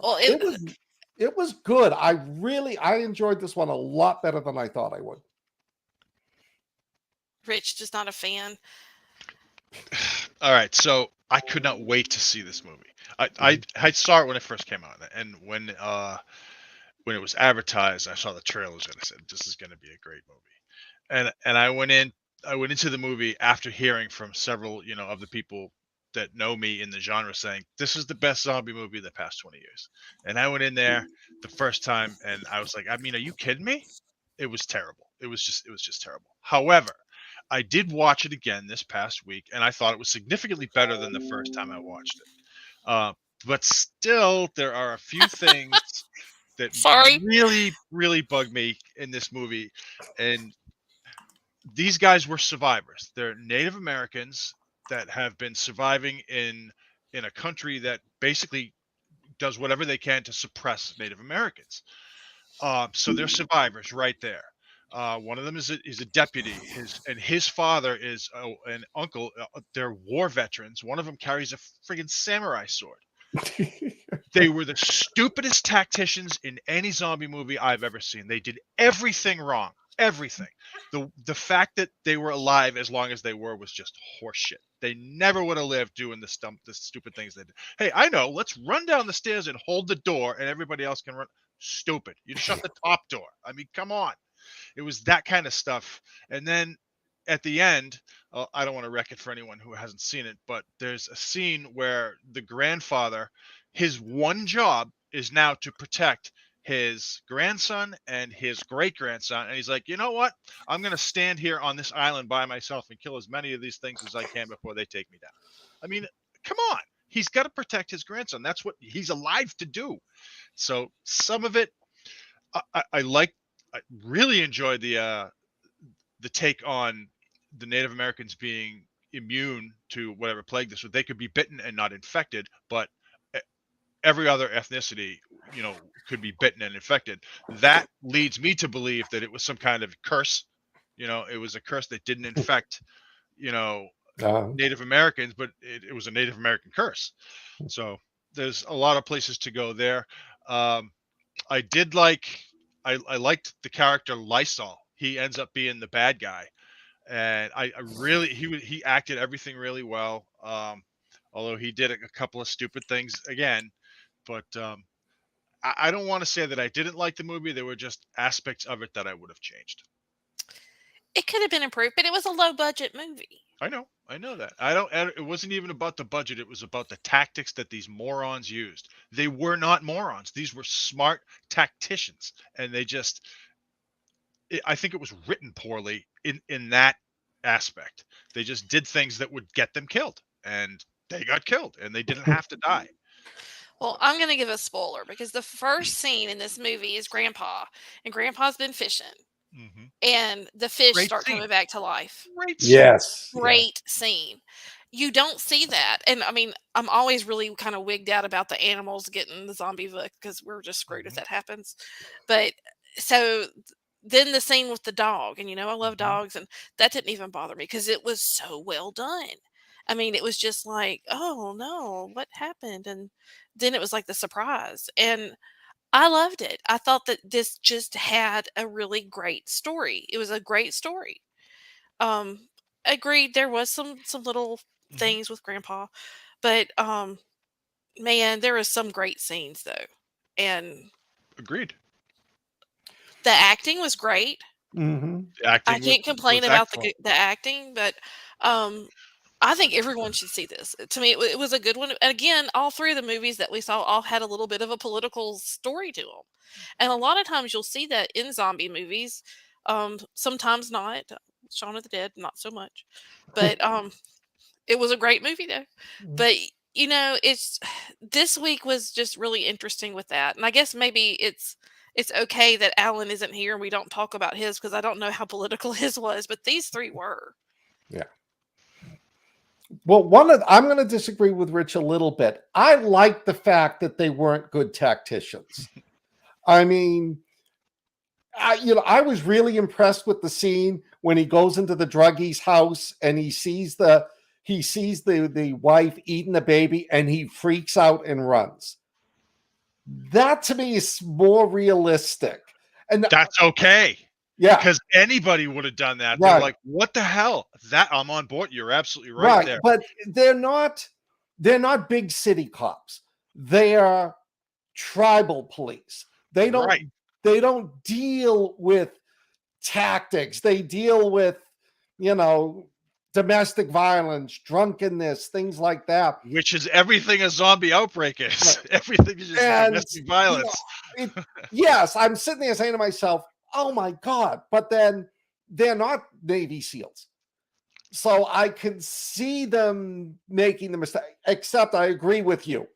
Speaker 3: Well, it was good. I enjoyed this one a lot better than I thought I would.
Speaker 2: Rich, just not a fan.
Speaker 4: All right, so I could not wait to see this movie. I saw it when it first came out, and when it was advertised, I saw the trailers and I said, "This is going to be a great movie." And I went into the movie after hearing from several, of the people that know me in the genre saying, "This is the best zombie movie of the past 20 years." And I went in there the first time and I was like, I mean, are you kidding me? It was terrible. It was just terrible. However, I did watch it again this past week, and I thought it was significantly better than the first time I watched it. But still, there are a few things that really, really bug me in this movie. And these guys were survivors. They're Native Americans that have been surviving in a country that basically does whatever they can to suppress Native Americans. So they're survivors right there. One of them is a deputy. His father is an uncle. They're war veterans. One of them carries a friggin' samurai sword. They were the stupidest tacticians in any zombie movie I've ever seen. They did everything wrong. Everything. The fact that they were alive as long as they were was just horseshit. They never would have lived doing the stupid things they did. Hey, I know. Let's run down the stairs and hold the door, and everybody else can run. Stupid. You shut the top door. I mean, come on. It was that kind of stuff. And then at the end, I don't want to wreck it for anyone who hasn't seen it, but there's a scene where the grandfather, his one job is now to protect his grandson and his great-grandson. And he's like, you know what? I'm going to stand here on this island by myself and kill as many of these things as I can before they take me down. I mean, come on. He's got to protect his grandson. That's what he's alive to do. So some of it, I really enjoyed the take on the Native Americans being immune to whatever plague this was. They could be bitten and not infected, but every other ethnicity, could be bitten and infected. That leads me to believe that it was some kind of curse. It was a curse that didn't infect, Native Americans, but it was a Native American curse. So there's a lot of places to go there. I did I liked the character Lysol. He ends up being the bad guy, and I really he acted everything really well. Although he did a couple of stupid things again, but I don't want to say that I didn't like the movie. There were just aspects of it that I would have changed.
Speaker 2: It could have been improved, but it was a low budget movie.
Speaker 4: I know that. It wasn't even about the budget. It was about the tactics that these morons used. They were not morons. These were smart tacticians, and they just. I think it was written poorly in that aspect. They just did things that would get them killed, and they got killed, and they didn't have to die.
Speaker 2: Well, I'm going to give a spoiler because the first scene in this movie is Grandpa, and Grandpa's been fishing. Mm-hmm. And the fish start coming back to life. Great scene. You don't see that. And I mean, I'm always really kind of wigged out about the animals getting the zombie book because we're just screwed if that happens. But so then the scene with the dog, and I love dogs, and that didn't even bother me because it was so well done. I mean, it was just like, oh no, what happened? And then it was like the surprise. And I loved it. I thought that this just had a really great story. It was a great story. Agreed. There was some little things with Grandpa, but man, there was some great scenes though, and
Speaker 4: agreed.
Speaker 2: The acting was great.
Speaker 3: Mm-hmm.
Speaker 2: I can't complain about the acting, but I think everyone should see this. To me, it was a good one. And again, all three of the movies that we saw all had a little bit of a political story to them. And a lot of times you'll see that in zombie movies. Sometimes not. Shaun of the Dead, not so much. But it was a great movie though. But it's this week was just really interesting with that. And I guess maybe it's okay that Alan isn't here and we don't talk about his, because I don't know how political his was, but these three were.
Speaker 3: Yeah. Well, I'm going to disagree with Rich a little bit. I like the fact that they weren't good tacticians. I mean, I was really impressed with the scene when he goes into the druggie's house and he sees the wife eating the baby and he freaks out and runs. That to me is more realistic. And
Speaker 4: that's okay.
Speaker 3: Yeah.
Speaker 4: Because anybody would have done that.
Speaker 3: Right.
Speaker 4: They're like, what the hell? That I'm on board. You're absolutely right there.
Speaker 3: But they're not big city cops. They are tribal police. They don't deal with tactics. They deal with, domestic violence, drunkenness, things like that.
Speaker 4: Which is everything a zombie outbreak is. Right. Everything is just domestic violence.
Speaker 3: Yes, I'm sitting there saying to myself, oh my God, but then they're not Navy SEALs. So I could see them making the mistake, except I agree with you.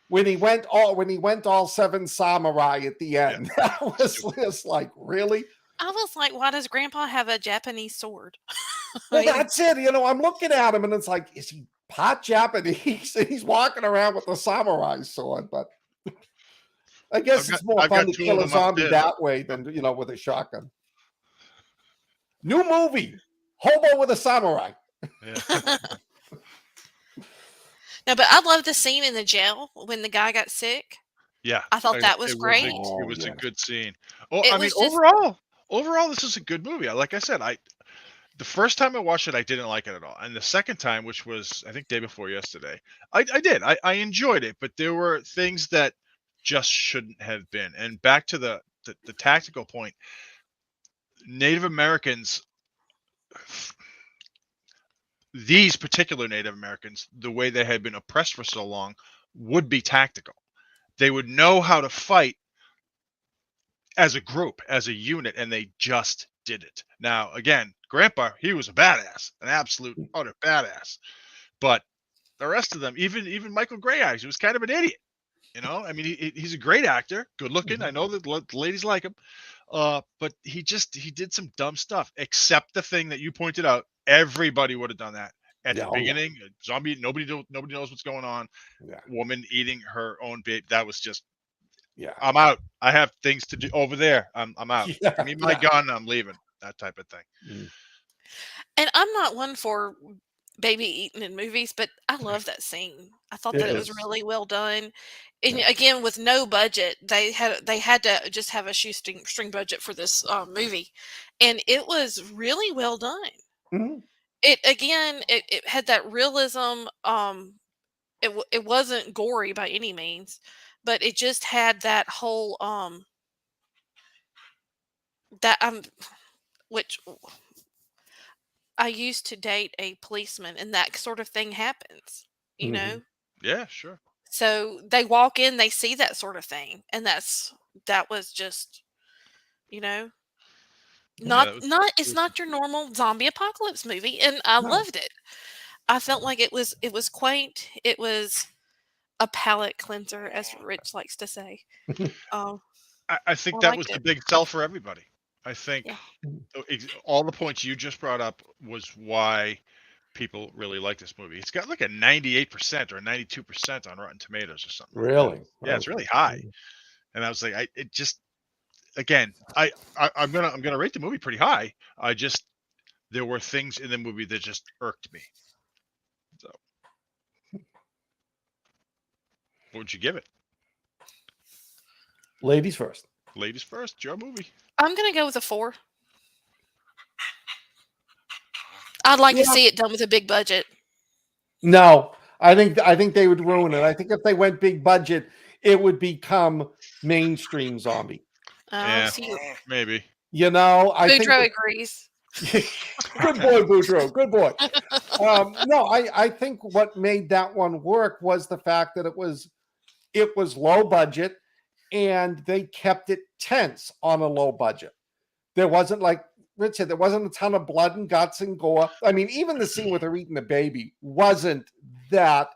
Speaker 3: When he went all seven samurai at the end, that was just like, really?
Speaker 2: I was like, why does Grandpa have a Japanese sword?
Speaker 3: Well, that's it. I'm looking at him and it's like, is he part Japanese? And he's walking around with a samurai sword, but I guess it's more fun to kill a zombie that way than, with a shotgun. New movie, Hobo with a Samurai.
Speaker 4: Yeah.
Speaker 2: No, but I love the scene in the jail when the guy got sick.
Speaker 4: Yeah.
Speaker 2: I thought that was great.
Speaker 4: It was a good scene. Oh, I mean, overall, this is a good movie. Like I said, the first time I watched it, I didn't like it at all. And the second time, which was, I think, day before yesterday, I did. I enjoyed it, but there were things that just shouldn't have been. And back to the tactical point, Native Americans, these particular Native Americans, the way they had been oppressed for so long, would be tactical. They would know how to fight as a group, as a unit, and they just did it. Now, again, Grandpa, he was a badass, an absolute utter badass. But the rest of them, even Michael Grey Eyes, he was kind of an idiot. I mean, he's a great actor, good looking. I know that the ladies like him, but he did some dumb stuff. Except the thing that you pointed out, everybody would have done that at the beginning. Yeah. Zombie, nobody knows what's going on. Yeah. Woman eating her own baby. That was just. Yeah, I'm out. I have things to do over there. I'm out. Yeah, give me my gun. I'm leaving. That type of thing.
Speaker 3: Mm.
Speaker 2: And I'm not one for baby eating in movies, but I love that scene. I thought that it was really well done. And again, with no budget, they had to just have a shoestring budget for this movie, and it was really well done.
Speaker 3: Mm-hmm.
Speaker 2: It had that realism. It wasn't gory by any means, but it just had that whole which I used to date a policeman, and that sort of thing happens, you know?
Speaker 4: Yeah, sure.
Speaker 2: So they walk in, they see that sort of thing, and that was just, it's not your normal zombie apocalypse movie, and I loved it. I felt like it was quaint. It was a palate cleanser, as Rich likes to say.
Speaker 4: I think that was the big sell for everybody. I think all the points you just brought up was why people really like this movie. It's got like a 98% or 92% on Rotten Tomatoes or something.
Speaker 3: Really?
Speaker 4: Yeah, it's really high. And I was like, I'm gonna rate the movie pretty high. There were things in the movie that just irked me. So, what would you give it?
Speaker 3: Ladies first.
Speaker 4: Ladies first. Your movie.
Speaker 2: I'm gonna go with a 4. I'd like to see it done with a big budget.
Speaker 3: No, I think they would ruin it. I think if they went big budget, it would become mainstream zombie.
Speaker 4: Maybe.
Speaker 3: I think
Speaker 2: Boudreaux agrees.
Speaker 3: Good boy, Boudreaux. Good boy. No, I think what made that one work was the fact that it was low budget, and they kept it tense on a low budget. There wasn't, like Rich said, there wasn't a ton of blood and guts and gore. I mean, even the scene with her eating the baby wasn't that.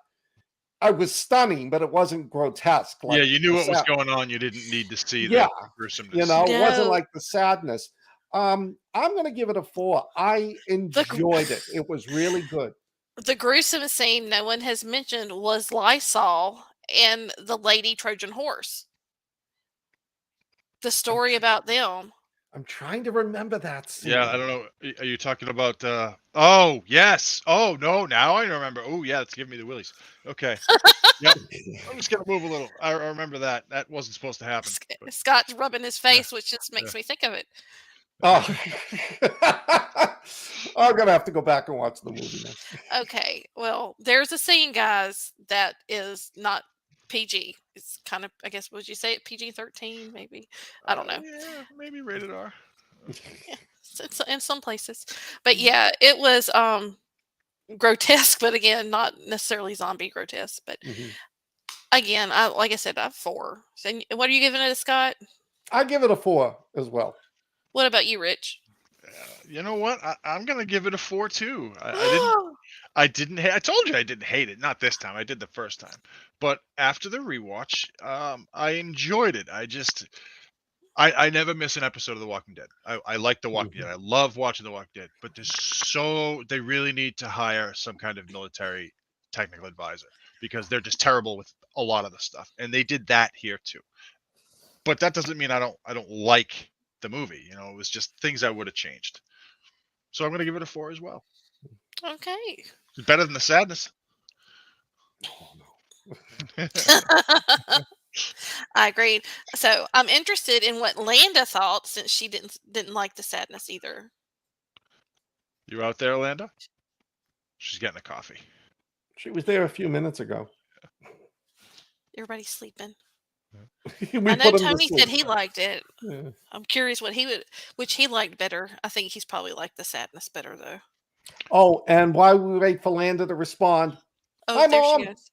Speaker 3: It was stunning, but it wasn't grotesque.
Speaker 4: Yeah, you knew what was going on. You didn't need to see the gruesomeness.
Speaker 3: You know, it wasn't like the sadness. I'm going to give it a 4. I enjoyed it. It was really good.
Speaker 2: The gruesome scene no one has mentioned was Lysol and the lady Trojan horse. The story about them.
Speaker 3: I'm trying to remember that scene.
Speaker 4: Yeah, I don't know. Are you talking about oh, yes. Oh, no, now I remember. Oh, yeah, it's giving me the willies. Okay. Yep. I'm just going to move a little. I remember that. That wasn't supposed to happen.
Speaker 2: Scott's rubbing his face, which just makes me think of it.
Speaker 3: Oh. I'm going to have to go back and watch the movie now.
Speaker 2: Okay. Well, there's a scene, guys, that is not PG. It's kind of, I guess, would you say it PG-13? Maybe. I don't know.
Speaker 4: Yeah, maybe rated R.
Speaker 2: Yeah, it's in some places. But yeah, it was grotesque, but again, not necessarily zombie grotesque. But again, like I said, I have 4. So what are you giving it, Scott?
Speaker 3: I give it a 4 as well.
Speaker 2: What about you, Rich?
Speaker 4: You know what? I'm gonna give it a 4 too. I didn't. I told you I didn't hate it. Not this time. I did the first time, but after the rewatch, I enjoyed it. I never miss an episode of The Walking Dead. I like The Walking Dead. I love watching The Walking Dead. But they really need to hire some kind of military technical advisor because they're just terrible with a lot of the stuff, and they did that here too. But that doesn't mean I don't like the movie. You know, it was just things I would have changed. So I'm going to give it a 4 as well.
Speaker 2: Okay.
Speaker 4: It's better than the sadness.
Speaker 3: Oh,
Speaker 4: no.
Speaker 2: I agreed. So I'm interested in what Landa thought since she didn't like the sadness either.
Speaker 4: You out there, Landa? She's getting a coffee.
Speaker 3: She was there a few minutes ago.
Speaker 2: Everybody's sleeping.
Speaker 3: I
Speaker 2: know Tony said he liked it.
Speaker 3: Yeah.
Speaker 2: I'm curious which he liked better. I think he's probably liked the sadness better though.
Speaker 3: Oh, and while we wait for Landa to respond.
Speaker 2: Oh,
Speaker 3: Hi,
Speaker 2: there
Speaker 3: Mom.
Speaker 2: she is.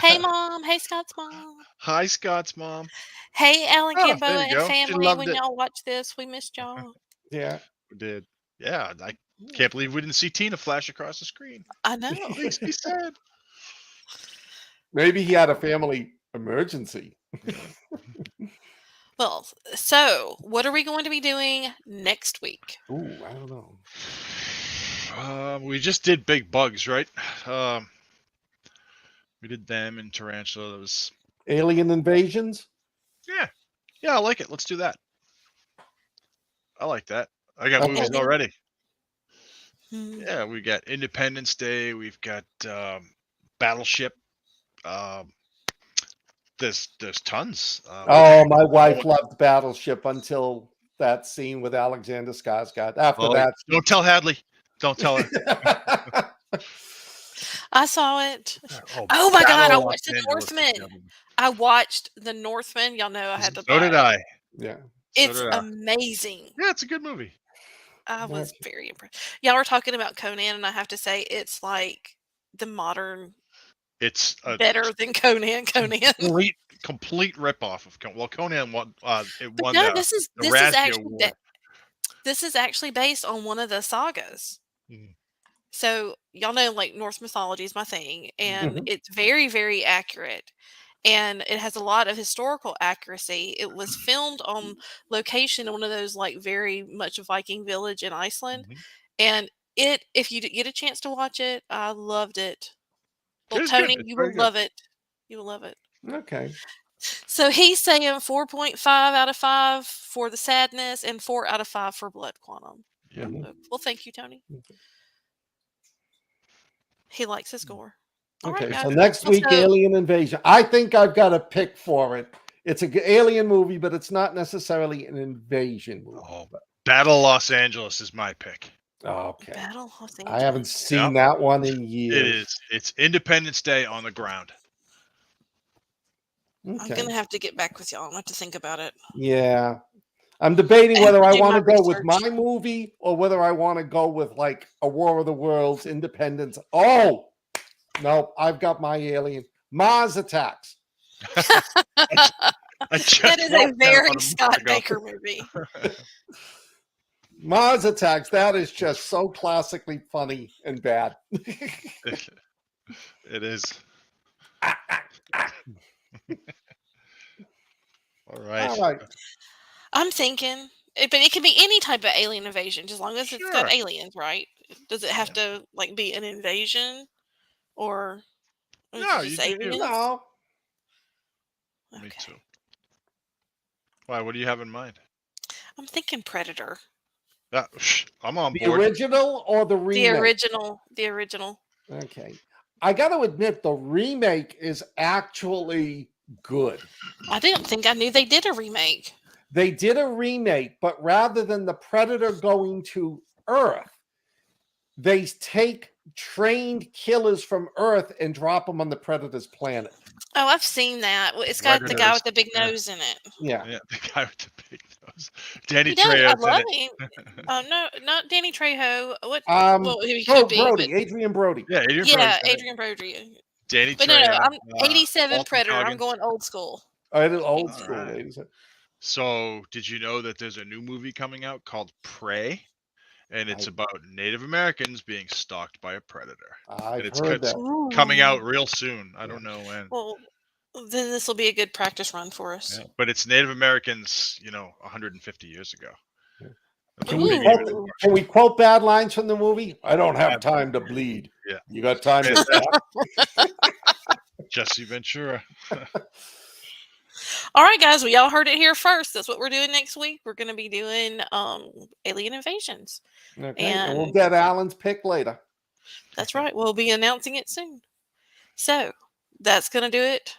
Speaker 2: Hey, Mom. Hey, Scott's mom.
Speaker 4: Hi, Scott's mom.
Speaker 2: Hey, Alan
Speaker 4: Oh,
Speaker 2: Gimbo
Speaker 4: there you
Speaker 2: and
Speaker 4: go.
Speaker 2: family. When y'all watch this, we missed y'all.
Speaker 3: Yeah.
Speaker 4: We did. Yeah, I can't believe we didn't see Tina flash across the screen.
Speaker 2: I know.
Speaker 4: It makes me sad.
Speaker 3: Maybe he had a family emergency.
Speaker 2: Well, so what are we going to be doing next week?
Speaker 3: Ooh, I don't know.
Speaker 4: We just did Big Bugs, right? We did them and Tarantula. That was
Speaker 3: Alien Invasions?
Speaker 4: Yeah, I like it. Let's do that. I like that. I got movies already. Yeah, we got Independence Day. We've got Battleship. There's tons.
Speaker 3: My wife loved Battleship until that scene with Alexander Skarsgård. After that,
Speaker 4: don't tell Hadley. Don't tell her.
Speaker 2: I saw it. Oh my God! I watched The Northman. I watched The Northman. Y'all know I had to.
Speaker 4: So did I.
Speaker 3: Yeah,
Speaker 2: it's amazing.
Speaker 4: Yeah, it's a good movie.
Speaker 2: I was very impressed. Y'all were talking about Conan, and I have to say, it's like the modern.
Speaker 4: It's
Speaker 2: better than Conan.
Speaker 4: Complete ripoff of Conan. Well, Conan won. It won.
Speaker 2: No,
Speaker 4: this is actually based on one of the sagas.
Speaker 3: Mm-hmm.
Speaker 2: So y'all know, like, Norse mythology is my thing, and it's very, very accurate, and it has a lot of historical accuracy. It was filmed on location in one of those, like, very much Viking village in Iceland, and if you get a chance to watch it, I loved it. Well, Tony, you will love it. You will love it.
Speaker 3: Okay.
Speaker 2: So he's saying 4.5 out of 5 for the sadness and 4 out of 5 for Blood Quantum.
Speaker 4: Yeah.
Speaker 2: Well, thank you, Tony. He likes his score.
Speaker 3: Okay, so next week, Alien Invasion. I think I've got a pick for it. It's an alien movie, but it's not necessarily an invasion movie.
Speaker 4: Oh, Battle Los Angeles is my pick.
Speaker 3: Okay.
Speaker 2: Battle Los Angeles.
Speaker 3: I haven't seen that one in years.
Speaker 4: It is. It's Independence Day on the ground.
Speaker 3: Okay.
Speaker 2: I'm going to have to get back with y'all. I have to think about it.
Speaker 3: Yeah. I'm debating whether I want to go with my movie or whether I want to go with like a War of the Worlds, Independence. Oh, no, I've got my Alien. Mars Attacks.
Speaker 2: That is a very Scott Baker movie.
Speaker 3: Mars Attacks. That is just so classically funny and bad.
Speaker 4: It is. All right.
Speaker 3: All right.
Speaker 2: I'm thinking, but it can be any type of alien invasion, as long as it's got
Speaker 4: Sure.
Speaker 2: aliens, right? Does it have to like be an invasion, or is
Speaker 4: No,
Speaker 2: it just
Speaker 4: you
Speaker 2: aliens?
Speaker 3: No.
Speaker 4: Me
Speaker 2: Okay.
Speaker 4: too. Why? What do you have in mind?
Speaker 2: I'm thinking Predator.
Speaker 4: I'm on
Speaker 3: The
Speaker 4: board.
Speaker 3: original or the remake?
Speaker 2: The original.
Speaker 3: Okay. I got to admit, the remake is actually good.
Speaker 2: I didn't think I knew they did a remake.
Speaker 3: They did a remake, but rather than the Predator going to Earth, they take trained killers from Earth and drop them on the Predator's planet.
Speaker 2: Oh, I've seen that. It's got the guy with the big nose in it.
Speaker 3: Yeah.
Speaker 4: The guy with the big nose. Danny
Speaker 2: He does. I
Speaker 4: Trejo's
Speaker 2: love
Speaker 4: in
Speaker 2: him. No, not Danny Trejo. What?
Speaker 3: Well,
Speaker 2: he could be.
Speaker 3: Brody,
Speaker 2: But,
Speaker 3: Adrian Brody.
Speaker 4: Yeah,
Speaker 2: Adrian Brody.
Speaker 4: Danny
Speaker 2: But
Speaker 4: Trejo.
Speaker 2: no, I'm 87
Speaker 4: Walton
Speaker 2: Predator. I'm
Speaker 4: Goggins.
Speaker 2: going old school.
Speaker 3: Old school.
Speaker 4: Right. So, did you know that there's a new movie coming out called Prey? And it's about Native Americans being stalked by a predator.
Speaker 3: I've heard that.
Speaker 4: Coming out real soon. I don't know when.
Speaker 2: Well, then this will be a good practice run for us.
Speaker 4: Yeah, but it's Native Americans, 150 years ago.
Speaker 3: Can we quote bad lines from the movie? I don't have time to bleed.
Speaker 4: Yeah.
Speaker 3: You got time to
Speaker 4: Jesse Ventura.
Speaker 2: All right, guys. Well, y'all heard it here first. That's what we're doing next week. We're going to be doing alien invasions.
Speaker 3: Okay. And we'll get Alan's pick later.
Speaker 2: That's right. We'll be announcing it soon. So that's going to do it.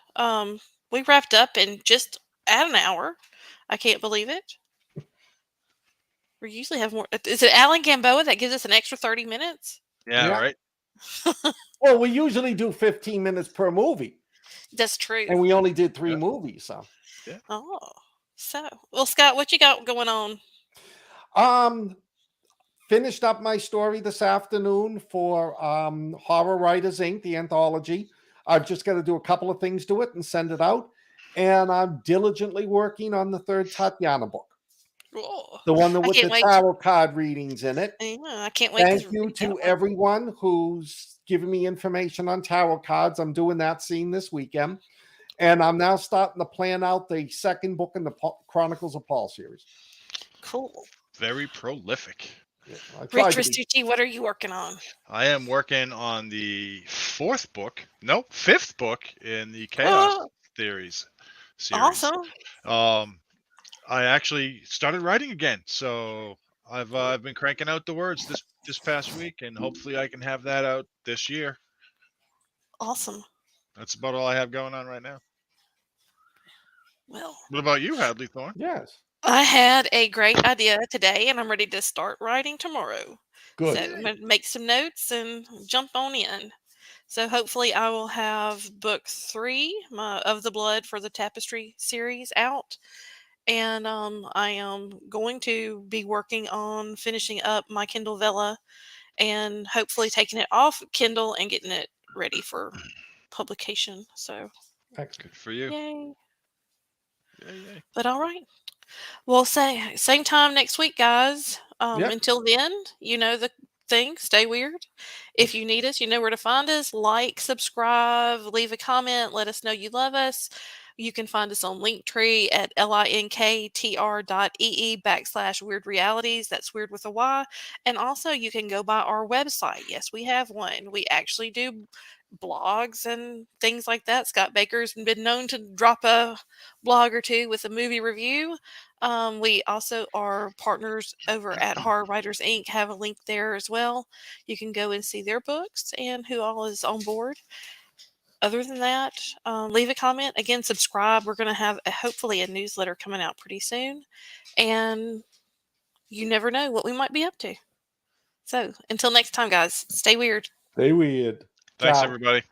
Speaker 2: We wrapped up in just at an hour. I can't believe it. We usually have more. Is it Alan Gamboa that gives us an extra 30 minutes?
Speaker 4: Yeah. Right.
Speaker 3: Well, we usually do 15 minutes per movie.
Speaker 2: That's true.
Speaker 3: And we only did 3 movies. So.
Speaker 2: Yeah. Oh, well, Scott, what you got going on?
Speaker 3: Finished up my story this afternoon for Horror Writers Inc., the anthology. I've just got to do a couple of things to it and send it out. And I'm diligently working on the 3rd Tatiana book.
Speaker 2: Oh,
Speaker 3: the one with the tarot card readings in it.
Speaker 2: Yeah, I can't wait.
Speaker 3: Thank you to everyone who's given me information on tarot cards. I'm doing that scene this weekend. And I'm now starting to plan out the 2nd book in the Chronicles of Paul series.
Speaker 2: Cool.
Speaker 4: Very prolific.
Speaker 2: Yeah, Rich Restucci, what are you working on?
Speaker 4: I am working on the 5th book in the Chaos Theories series.
Speaker 2: Awesome.
Speaker 4: I actually started writing again, so I've been cranking out the words this past week, and hopefully I can have that out this year.
Speaker 2: Awesome.
Speaker 4: That's about all I have going on right now.
Speaker 2: Well,
Speaker 4: what about you, Hadley Thorne?
Speaker 3: Yes.
Speaker 2: I had a great idea today, and I'm ready to start writing tomorrow.
Speaker 3: Good.
Speaker 2: So I'm going to make some notes and jump on in. So hopefully I will have book 3 of the Blood for the Tapestry series out. And I am going to be working on finishing up my Kindle Vella and hopefully taking it off Kindle and getting it ready for publication. So
Speaker 4: that's good for you.
Speaker 2: Yay.
Speaker 4: Yay.
Speaker 2: But all right. Well, same time next week, guys. Until then, you know the thing. Stay weird. If you need us, you know where to find us. Like, subscribe, leave a comment. Let us know you love us. You can find us on Linktree at linktr.ee/Wyrd Realities. That's weird with a Y. And also, you can go by our website. Yes, we have one. We actually do blogs and things like that. Scott Baker's been known to drop a blog or 2 with a movie review. We also are partners over at Horror Writers Inc. Have a link there as well. You can go and see their books and who all is on board. Other than that, leave a comment. Again, subscribe. We're going to have hopefully a newsletter coming out pretty soon. And you never know what we might be up to. So until next time, guys, stay weird.
Speaker 3: Stay weird.
Speaker 4: Thanks,
Speaker 3: Ciao.
Speaker 4: everybody.